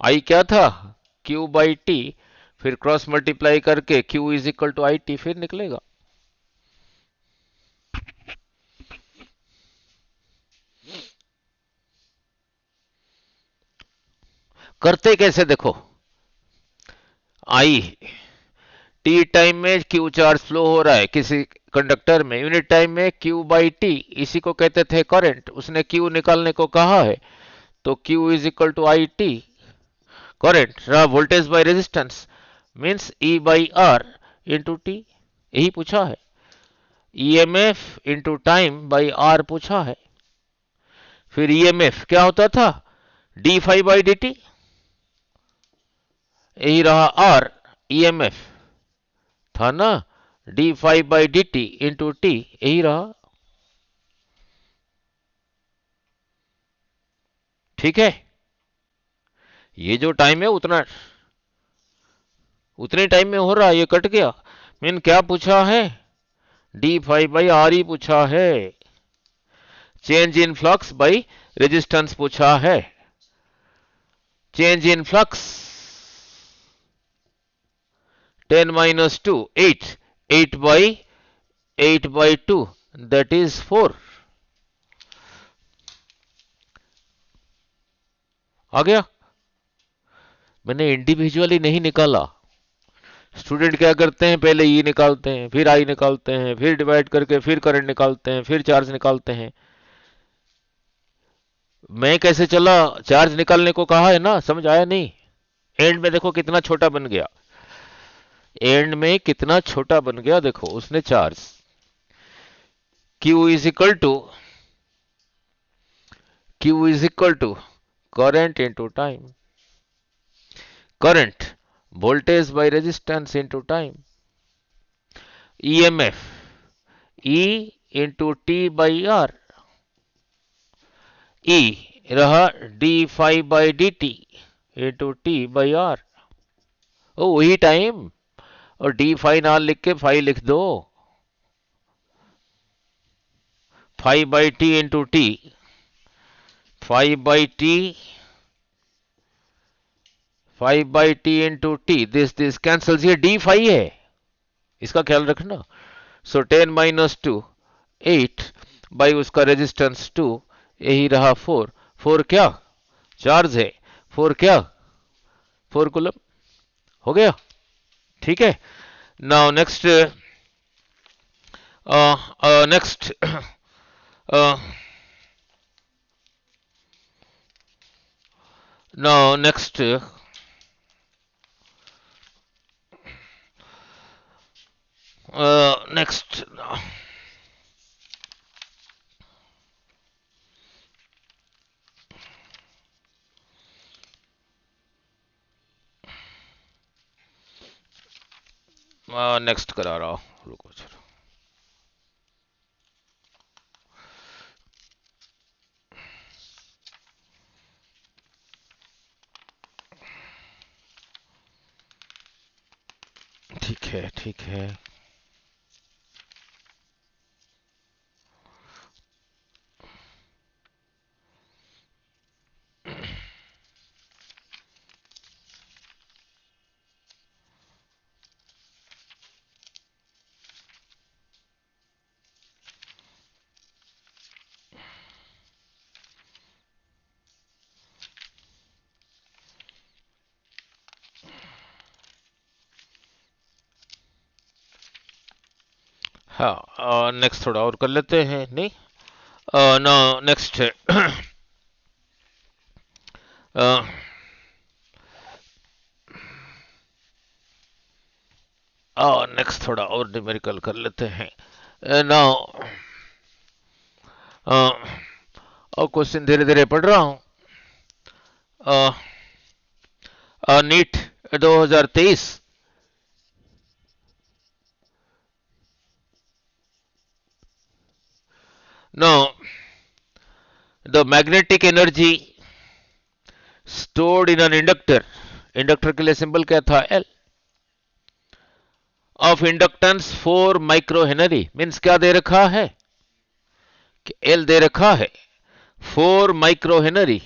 आई क्या था, क्यू बाई टी, फिर क्रॉस मल्टीप्लाई करके Q is equal to I T, फिर निकलेगा। करते कैसे देखो, आई टी टाइम में क्यू चार्ज फ्लो हो रहा है किसी कंडक्टर में, यूनिट टाइम में क्यू बाई टी, इसी को कहते थे करंट। उसने क्यू निकालने को कहा है, तो Q is equal to I T current रहा, voltage by resistance means E by R into T, यही पूछा है। EMF into time by R पूछा है। फिर ईएमएफ क्या होता था, d phi by D T, यही रहा आर, ईएमएफ था ना, d five by D t into T, यही रहा। ठीक है, ये जो टाइम है उतने टाइम में हो रहा है, ये कट गया। मीन क्या पूछा है, डी फाइव बाई आर ही पूछा है, change in flux by resistance पूछा है, change in flux 10 minus 2 8, 8 by 2 that is 4। आ गया। मैंने इंडिविजुअली नहीं निकाला। स्टूडेंट क्या करते हैं, पहले ई निकालते हैं, फिर आई निकालते हैं, फिर डिवाइड करके फिर करंट निकालते हैं, फिर चार्ज निकालते हैं। मैं कैसे चला, चार्ज निकालने को कहा है ना, समझ आया नहीं। एंड में देखो कितना छोटा बन गया, एंड में कितना छोटा बन गया, देखो उसने charge. Q is equal to current into time, current voltage by resistance into time, EMF E into t by R, E रहा d five by D t into t by R. ओ वही टाइम, और डी फाइव ना लिख के फाइव लिख दो, 5 by t into T, 5 by t, 5 by t into T, this cancels, ये डी फाइव है, इसका ख्याल रखना। सो 10 माइनस 2 8 बाई उसका रेजिस्टेंस 2, यही रहा 4। 4 क्या चार्ज है, 4 क्या 4 कूलम। हो गया, ठीक है। Now next next now next next next करा रहा हूं, रुको चलो। ठीक है, ठीक है। हाँ, नेक्स्ट थोड़ा और कर लेते हैं, नहीं ना नेक्स्ट नेक्स्ट थोड़ा और न्यूमेरिकल कर लेते हैं ना। और क्वेश्चन धीरे धीरे पढ़ रहा हूँ। NEET 2023, now the magnetic energy stored in an inductor, inductor के लिए सिंबल क्या था, L, of inductance 4 micro henry, means क्या दे रखा है कि L दे रखा है 4 micro henry,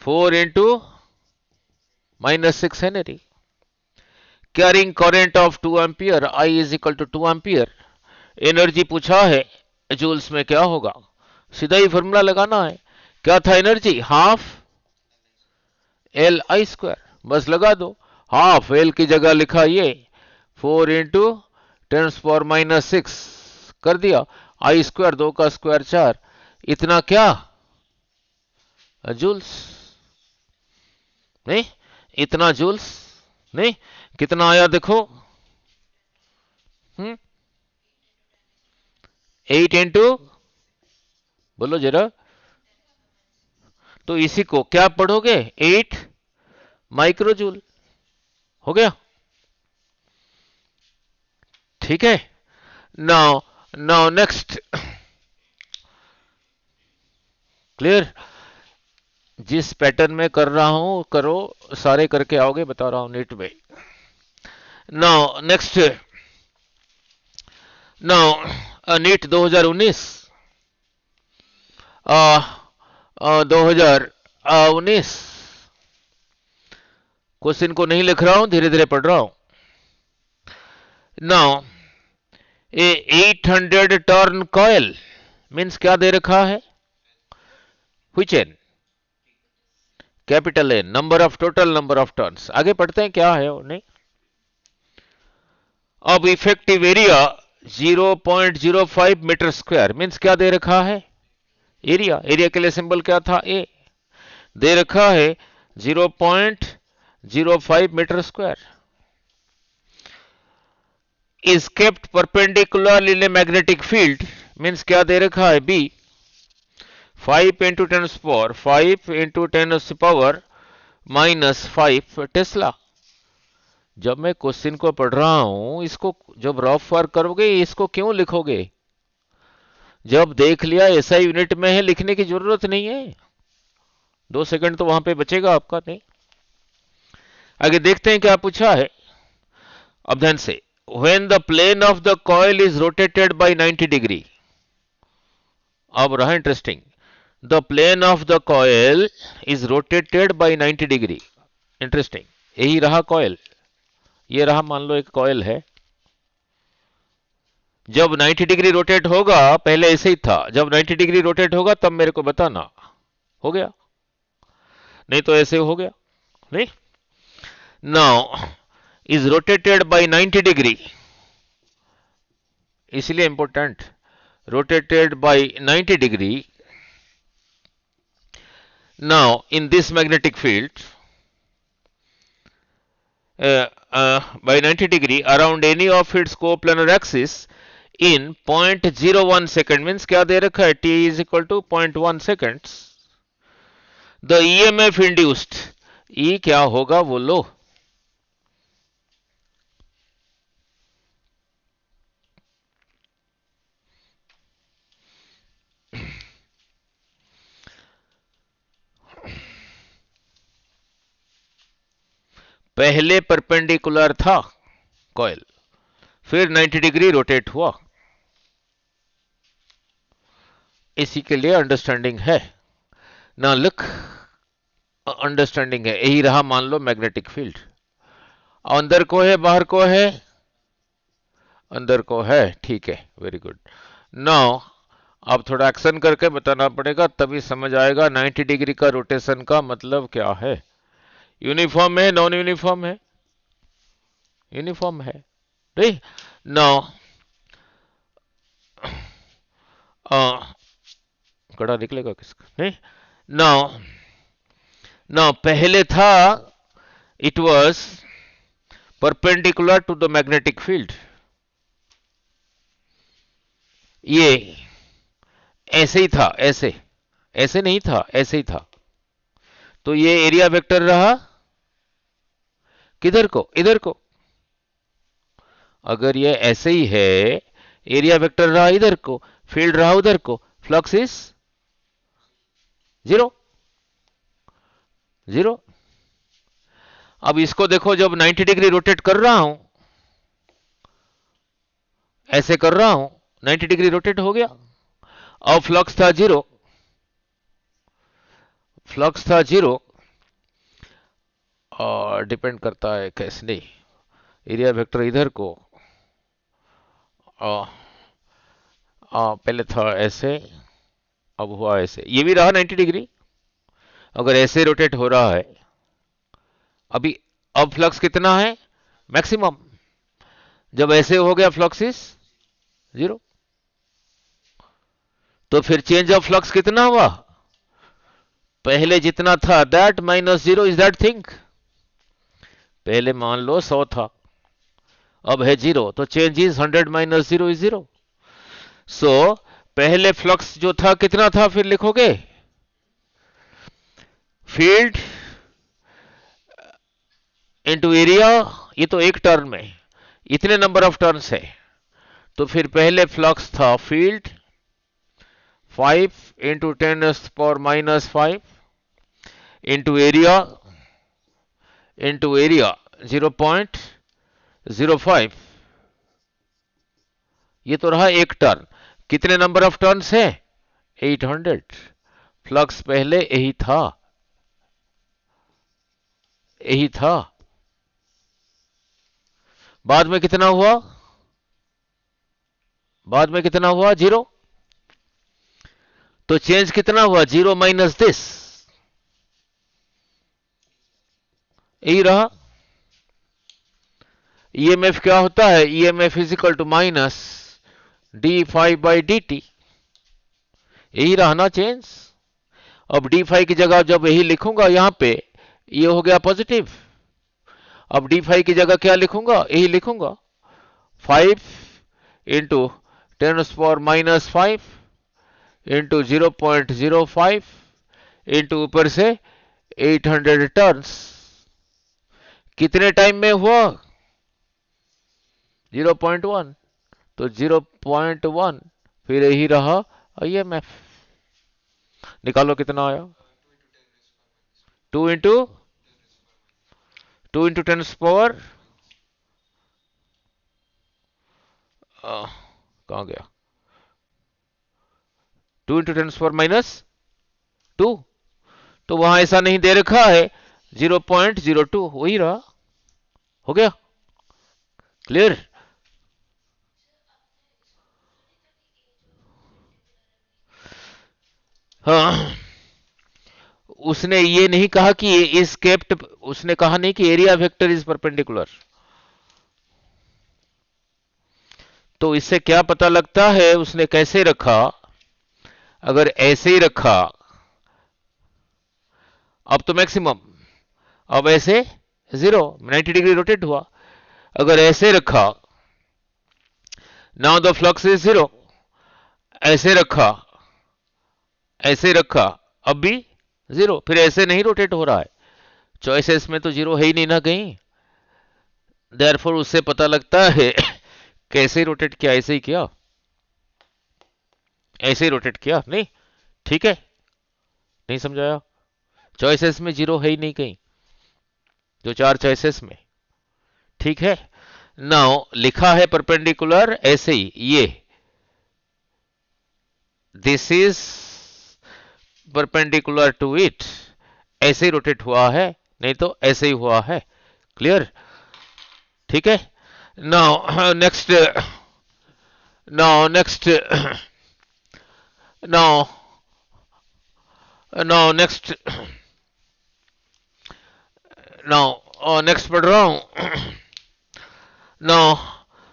4 into -6 henry, carrying current of 2 ampere, I is equal to 2 ampere. Energy पूछा है जूल्स में, क्या होगा, सीधा ही फॉर्मूला लगाना है। क्या था एनर्जी, हाफ LI², बस लगा दो, हाफ L की जगह लिखा ये 4 इंटू 10⁻⁻6 कर दिया, I², 2 का स्क्वायर 4, इतना क्या जूल्स, नहीं इतना जूल्स, नहीं कितना आया देखो, 8 इंटू, बोलो जरा, तो इसी को क्या पढ़ोगे, 8 माइक्रोजूल। हो गया, ठीक है। नाउ नाउ नेक्स्ट, क्लियर, जिस पैटर्न में कर रहा हूं करो, सारे करके आओगे, बता रहा हूं नीट में। Now next, now NEET 2019, 2019 question को नहीं लिख रहा हूं, धीरे धीरे पढ़ रहा हूं। Now a 800 turn coil means क्या दे रखा है, which N, capital N, number of total number of turns. आगे पढ़ते हैं क्या है नहीं। अब effective area 0.05 metre square means क्या दे रखा है, एरिया। एरिया के लिए सिंबल क्या था, ए। दे रखा है 0.05 metre square. Is kept perpendicular in a magnetic field means क्या दे रखा है, बी। 5 into 10 power -5 Tesla. जब मैं क्वेश्चन को पढ़ रहा हूं, इसको जब रफ वर्क करोगे इसको क्यों लिखोगे, जब देख लिया ऐसा यूनिट में है लिखने की जरूरत नहीं है। 2 सेकंड तो वहां पे बचेगा आपका नहीं। आगे देखते हैं क्या पूछा है, अब ध्यान से। When the plane of the coil is rotated by 90 degree, अब रहा interesting, the plane of the coil is rotated by 90 degree. Interesting, यही रहा कॉइल, ये रहा मान लो एक कॉइल है। जब 90 डिग्री रोटेट होगा, पहले ऐसे ही था, जब 90 डिग्री रोटेट होगा तब मेरे को बताना, हो गया, नहीं तो ऐसे हो गया नहीं। Now is rotated by 90 degree, इसलिए important, rotated by 90 degree. Now in this magnetic field by 90 degree around any of its coplanar axis in 0.01 second means क्या दे रखा है, t is equal to 0.1 seconds। the EMF induced, E क्या होगा बोलो, पहले परपेंडिकुलर था कॉइल, फिर 90 डिग्री रोटेट हुआ, इसी के लिए अंडरस्टैंडिंग है ना, लुक अंडरस्टैंडिंग है, यही रहा मान लो मैग्नेटिक फील्ड। अंदर को है बाहर को है, अंदर को है, ठीक है, वेरी गुड। नाउ अब थोड़ा एक्शन करके बताना पड़ेगा तभी समझ आएगा 90 डिग्री का रोटेशन का मतलब क्या है। यूनिफॉर्म है, नॉन यूनिफॉर्म है, यूनिफॉर्म है, ठीक। नाउ कड़ा निकलेगा किसका, नहीं। नाउ नाउ पहले था, it was perpendicular to the magnetic field, ये ऐसे ही था, ऐसे ऐसे नहीं था, ऐसे ही था, तो ये एरिया वेक्टर रहा किधर को, इधर को। अगर ये ऐसे ही है, एरिया वेक्टर रहा इधर को, फील्ड रहा उधर को, फ्लक्स इज जीरो, जीरो। अब इसको देखो, जब 90 डिग्री रोटेट कर रहा हूं, ऐसे कर रहा हूं, 90 डिग्री रोटेट हो गया, अब फ्लक्स था जीरो, फ्लक्स था जीरो, और डिपेंड करता है कैसे, नहीं, एरिया वेक्टर इधर को, पहले था ऐसे, अब हुआ ऐसे, ये भी रहा 90 डिग्री। अगर ऐसे रोटेट हो रहा है अभी, अब फ्लक्स कितना है, मैक्सिमम। जब ऐसे हो गया फ्लक्स इज जीरो, तो फिर चेंज ऑफ फ्लक्स कितना हुआ, पहले जितना था that minus zero is that thing. पहले मान लो 100 था, अब है जीरो, तो change is 100 minus zero is zero. So पहले फ्लक्स जो था कितना था, फिर लिखोगे फील्ड इनटू एरिया, ये तो एक टर्न में इतने नंबर ऑफ टर्न्स है, तो फिर पहले फ्लक्स था फील्ड 5 इंटू 10⁻⁻5 इंटू एरिया 0.05, ये तो रहा एक टर्न। कितने नंबर ऑफ टर्न्स है? 800। फ्लक्स पहले यही था, यही था। बाद में कितना हुआ? बाद में कितना हुआ? 0। तो चेंज कितना हुआ? 0 माइनस दिस, यही रहा। ईएमएफ क्या होता है? EMF is equal to minus D five by D T, यही रहा ना चेंज। अब डी फाइव की जगह जब यही लिखूंगा यहां पे, ये हो गया पॉजिटिव। अब डी फाइव की जगह क्या लिखूंगा? यही लिखूंगा, 5 इंटू 10⁻⁻5 इंटू 0.05 इंटू ऊपर से 800 टर्न्स। कितने टाइम में हुआ? 0.1। तो 0.1 फिर यही रहा ईएमएफ। निकालो कितना आया? 2 इंटू 10⁻, कहां गया? 2 इंटू 10⁻²। तो वहां ऐसा नहीं दे रखा है, 0.02 वही रहा। हो गया क्लियर? हाँ, उसने ये नहीं कहा कि इज केप्ट, उसने कहा नहीं कि एरिया वेक्टर इज परपेंडिकुलर। तो इससे क्या पता लगता है उसने कैसे रखा? अगर ऐसे ही रखा, अब तो मैक्सिमम, अब ऐसे 0 90 डिग्री रोटेट हुआ। अगर ऐसे रखा, नाउ द फ्लक्स इज 0। ऐसे रखा, ऐसे रखा, अब भी 0। फिर ऐसे नहीं रोटेट हो रहा है, चॉइसेस में तो 0 है ही नहीं ना कहीं। देयरफॉर उससे पता लगता है कैसे रोटेट किया, ऐसे ही किया, ऐसे ही रोटेट किया नहीं। ठीक है, नहीं समझाया? चॉइसेस में 0 है ही नहीं कहीं, जो 4 चॉइसेस में। ठीक है, नाउ लिखा है परपेंडिकुलर ऐसे ही, ये this is perpendicular to it, ऐसे ही रोटेट हुआ है, नहीं तो ऐसे ही हुआ है। क्लियर? ठीक है, now next, now next, now now next, now next पढ़ रहा हूं। नाउ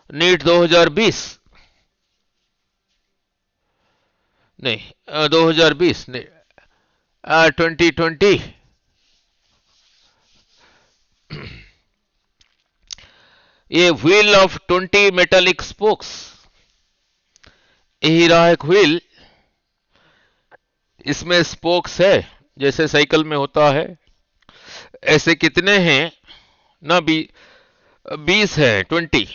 नीट 2020, नहीं 2020 नहीं, 2020। ये व्हील ऑफ 20 मेटालिक स्पोक्स, यही रहा एक व्हील। इसमें स्पोक्स है जैसे साइकिल में होता है। ऐसे कितने हैं ना? 20 है, 20।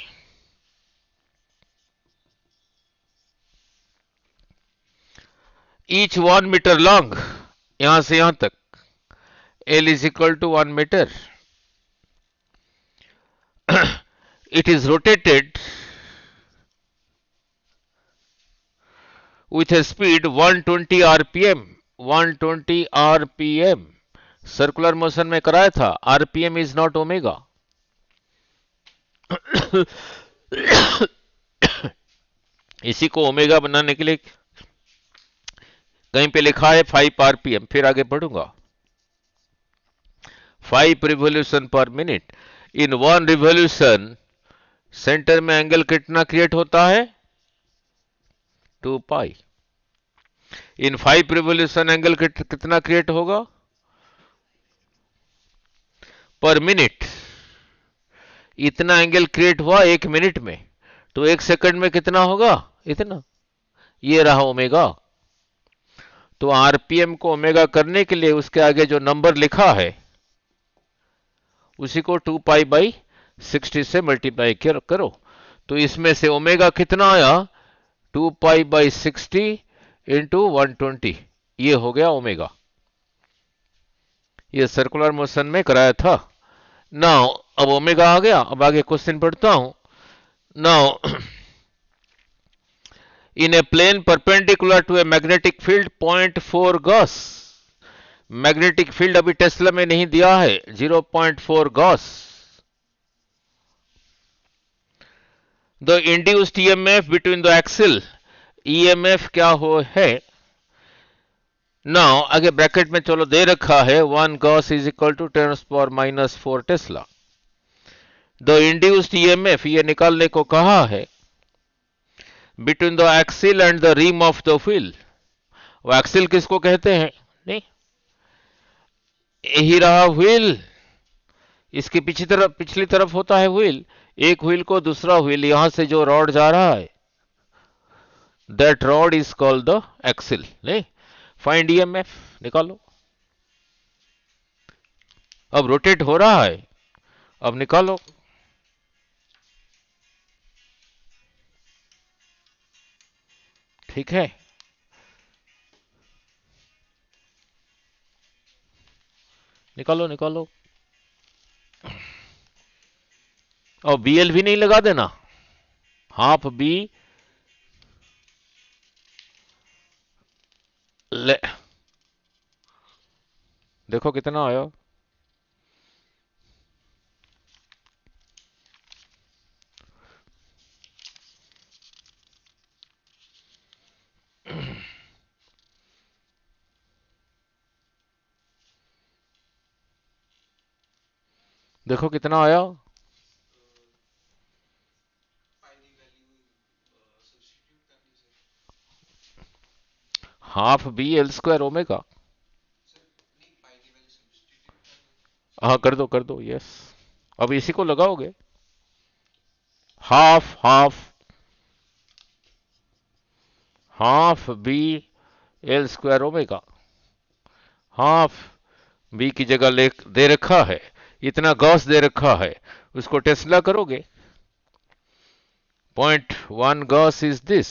ईच 1 मीटर लॉन्ग, यहां से यहां तक। L is equal to 1 metre. It is rotated with a speed 120 rpm, 120 rpm। Circular motion में कराया था, rpm इज नॉट ओमेगा। इसी को ओमेगा बनाने के लिए कहीं पे लिखा है 5 आरपीएम, फिर आगे बढ़ूंगा। 5 रिवोल्यूशन पर मिनट। इन 1 रिवोल्यूशन सेंटर में एंगल कितना क्रिएट होता है? 2 पाई। इन 5 रिवोल्यूशन एंगल कितना क्रिएट होगा पर मिनट? इतना एंगल क्रिएट हुआ 1 मिनट में, तो 1 सेकंड में कितना होगा? इतना। ये रहा ओमेगा। तो आरपीएम को ओमेगा करने के लिए उसके आगे जो नंबर लिखा है उसी को 2 पाई बाई 60 से मल्टीप्लाई करो। तो इसमें से ओमेगा कितना आया? 2 पाई बाई 60 इंटू 120, ये हो गया ओमेगा। ये सर्कुलर मोशन में कराया था। नाउ अब ओमेगा आ गया। अब आगे क्वेश्चन पढ़ता हूं। Now in a plane perpendicular to a magnetic field 0.4 gauss. Magnetic field अभी टेस्ला में नहीं दिया है, 0.4 gauss. The induced EMF between the axle, EMF क्या हो है। नाउ आगे ब्रैकेट में चलो दे रखा है 1 gauss is equal to 10⁻⁻4 tesla. The induced EMF ये निकालने को कहा है between the axle and the rim of the wheel. वो एक्सिल किसको कहते हैं, नहीं यही रहा व्हील, इसकी पिछली तरफ होता है व्हील, एक व्हील को दूसरा व्हील, यहां से जो रॉड जा रहा है that rod is called the axle. नहीं, फाइंड ईएमएफ निकालो। अब रोटेट हो रहा है, अब निकालो। ठीक है, निकालो निकालो। और बीएल भी नहीं लगा देना, हाफ बी ले, देखो कितना आया। देखो कितना आया, half B L square omega. हाँ कर दो यस। अब इसी को लगाओगे, half half half B L square omega. Half B की जगह ले दे रखा है, इतना गॉस दे रखा है, उसको टेस्ला करोगे 0.1 गॉस इज दिस,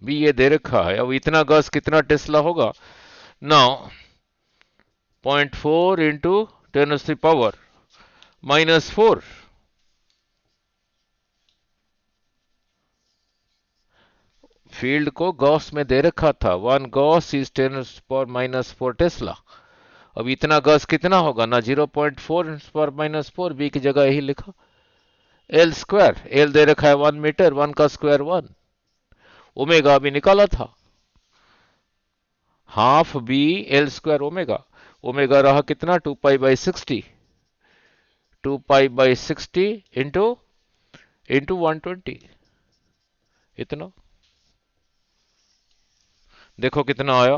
बी ये दे रखा है। अब इतना गॉस कितना टेस्ला होगा, नाउ 0.4 इंटू 10⁻⁻⁴। फील्ड को गॉस में दे रखा था, 1 गॉस इज 10⁻⁻⁴ टेस्ला। अब इतना गॉस कितना होगा ना, 0.4 बी की जगह यही लिखा, एल स्क्वायर, एल दे रखा है 1 मीटर, 1 का स्क्वायर 1, ओमेगा अभी निकाला था, half B L square omega, omega रहा कितना 2π/60, 2π/60 इंटू 120, इतना देखो कितना आया।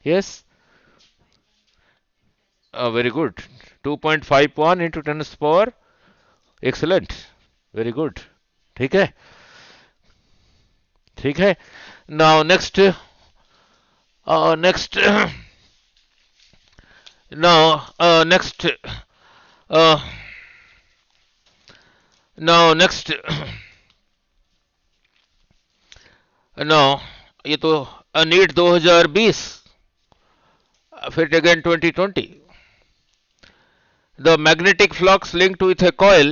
Yes, very good, 2.51 into 10⁻, excellent, very good. ठीक है, ठीक है। Now next, next, now next, now next, now ये तो नीट 2020, फिर again 2020। The magnetic flux linked with a coil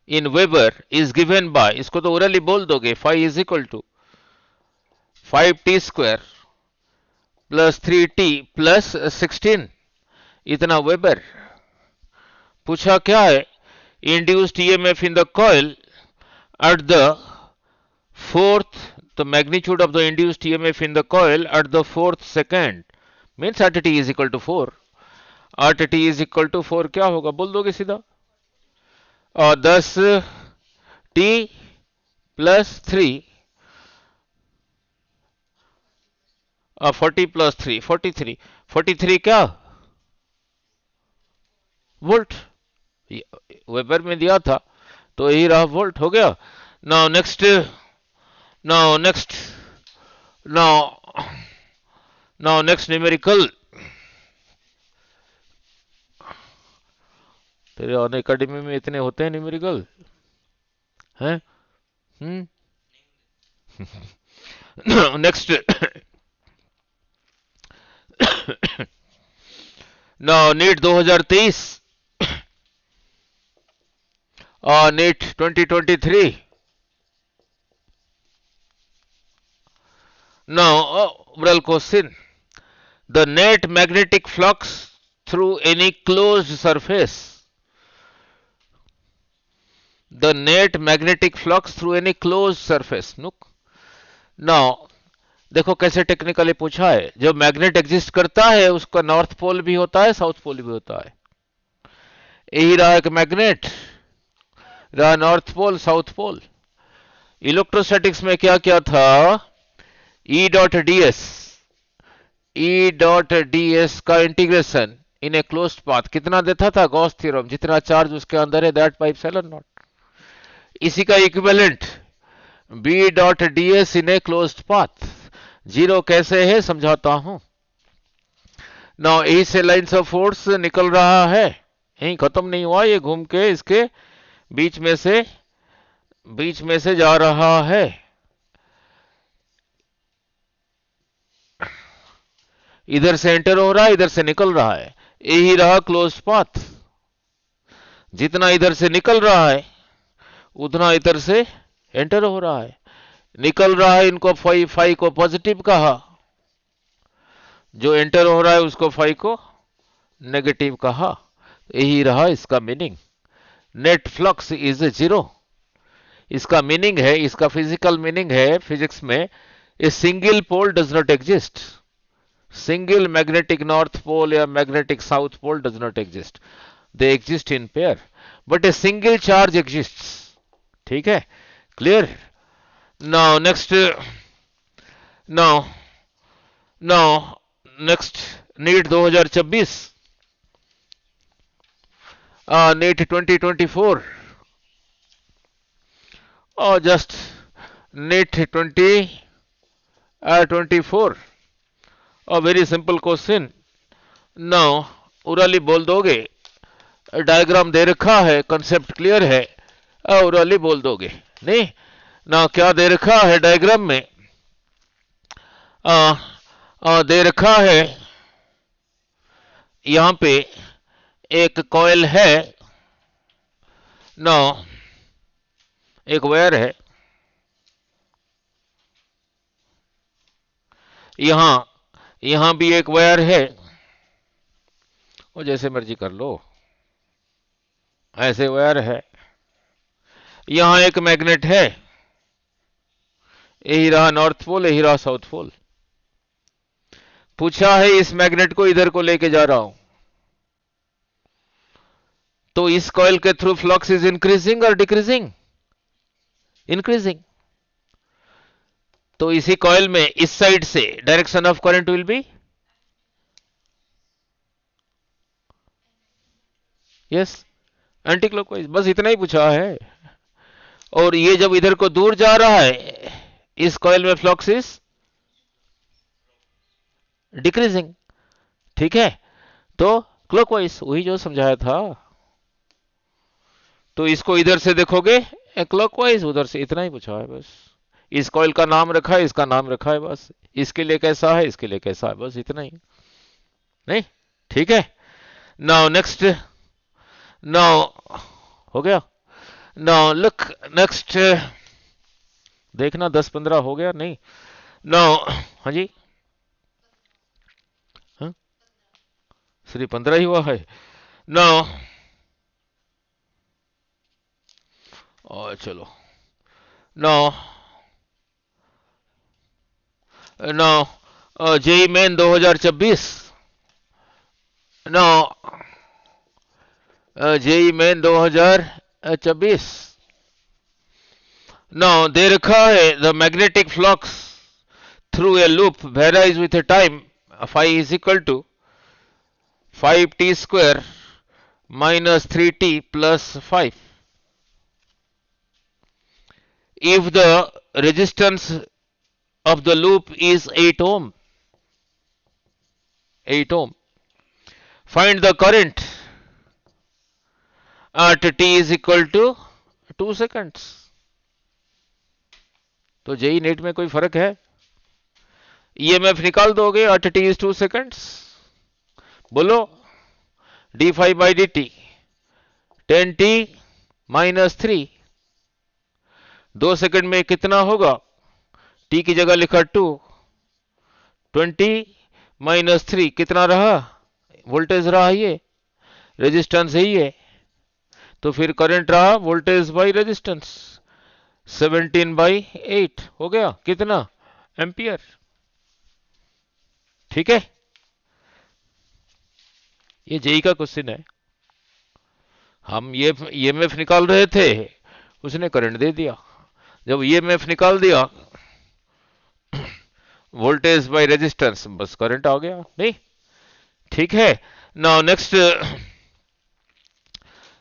in Weber is given by, इसको तो ओरली बोल दोगे, phi is equal to 5t square plus 3t plus 16, इतना वेबर। पूछा क्या है, induced EMF in the coil at the fourth, the magnitude of the induced EMF in the coil at the fourth second means at t is equal to 4, at t is equal to 4 क्या होगा बोल दोगे सीधा, 10t प्लस 3, 40 प्लस 3, 43, 43 क्या वोल्ट, वेबर में दिया था तो यही रहा, वोल्ट हो गया। Now next, now next, now now next numerical. तेरे ऑन एकेडमी में इतने होते हैं न्यूमेरिकल हैं? Next, now NEET 2023, NEET 2023, Now, real question. The net magnetic flux through any closed surface. The net magnetic flux through any closed surface. Look. Now, देखो कैसे टेक्निकली पूछा है. जो मैग्नेट एग्जिस्ट करता है उसका नॉर्थ पोल भी होता है, साउथ पोल भी होता है. यही रहा एक मैग्नेट, रहा north pole, south pole. Electrostatics में क्या क्या था? E dot D s, E dot D s का integration in a closed path कितना देता था? गॉस थ्योरम, जितना चार्ज उसके अंदर है दैट बाय एप्सिलॉन नॉट. इसी का equivalent B dot D S in a closed path. Zero कैसे है समझाता हूं. नाउ यही से लाइन्स ऑफ फोर्स निकल रहा है, यही खत्म नहीं हुआ, ये घूम के इसके बीच में से जा रहा है. इधर से एंटर हो रहा है, इधर से निकल रहा है. यही रहा क्लोज्ड पाथ. जितना इधर से निकल रहा है उतना इधर से एंटर हो रहा है. निकल रहा है, इनको फाई को पॉजिटिव कहा, जो एंटर हो रहा है उसको फाई को नेगेटिव कहा. यही रहा इसका meaning. Net flux is zero. इसका मीनिंग है, इसका फिजिकल मीनिंग है फिजिक्स में, a single pole does not exist. Single magnetic north pole या magnetic south pole does not exist. They exist in pair, but a single charge exist. ठीक है, clear. Now next, now next NEET 2026, NEET 2024, और just NEET 2024. Very simple question. Now orally बोल दोगे, डायग्राम दे रखा है, कंसेप्ट क्लियर है, ओरली बोल दोगे. नहीं ना, क्या दे रखा है डायग्राम में? दे रखा है यहां पे एक कॉइल है, ना एक वायर है, यहां भी एक वायर है, और जैसे मर्जी कर लो, ऐसे वायर है. यहां एक मैग्नेट है, यही रहा नॉर्थ पोल, यही रहा साउथ पोल. पूछा है इस मैग्नेट को इधर को लेके जा रहा हूं, तो इस कॉइल के थ्रू फ्लक्स इज इंक्रीजिंग और डिक्रीजिंग? इंक्रीजिंग. तो इसी कॉइल में इस साइड से direction of current will be yes anti clockwise. बस इतना ही पूछा है. और ये जब इधर को दूर जा रहा है, इस कॉइल में फ्लक्स इज डिक्रीजिंग. ठीक है, तो क्लॉकवाइज, वही जो समझाया था. तो इसको इधर से देखोगे क्लॉकवाइज, उधर से. इतना ही पूछा है बस. इस कॉइल का नाम रखा है, इसका नाम रखा है, बस. इसके लिए कैसा है, इसके लिए कैसा है, बस इतना ही. नहीं, ठीक है. नाउ नेक्स्ट, नाउ हो गया. नाउ लुक नेक्स्ट, देखना 10-15 हो गया नहीं. नाउ हाँ जी, हाँ सिर्फ 15 ही हुआ है. नाउ और चलो, now JEE Main 2026, JEE Main 2026. Now दे रखा है the magnetic flux through a loop varies with a time phi is equal to 5t square minus 3t plus 5. If the resistance of the loop is 8 ohm, 8 ohm, find the current at t is equal to 2 seconds. तो जेई नेट में कोई फर्क है? ईएमएफ निकाल दोगे at t is 2 seconds. बोलो, d5 by dt 10t minus 3. 2 second में कितना होगा? t की जगह लिखा 2, 20 - 3 कितना रहा? वोल्टेज रहा ये, रेजिस्टेंस है ये, तो फिर करंट रहा वोल्टेज बाई रेजिस्टेंस, 17/8 हो गया कितना? एम्पियर। ठीक है, ये जेई का क्वेश्चन है। हम ये ईएमएफ निकाल रहे थे, उसने करंट दे दिया। जब ईएमएफ निकाल दिया, वोल्टेज बाय रेजिस्टेंस, बस करंट आ गया नहीं। ठीक है, नाउ नेक्स्ट,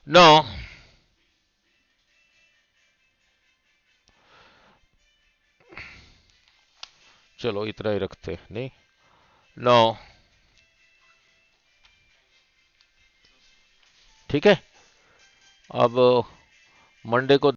नाउ चलो इतना ही रखते नहीं। नाउ ठीक है, अब मंडे को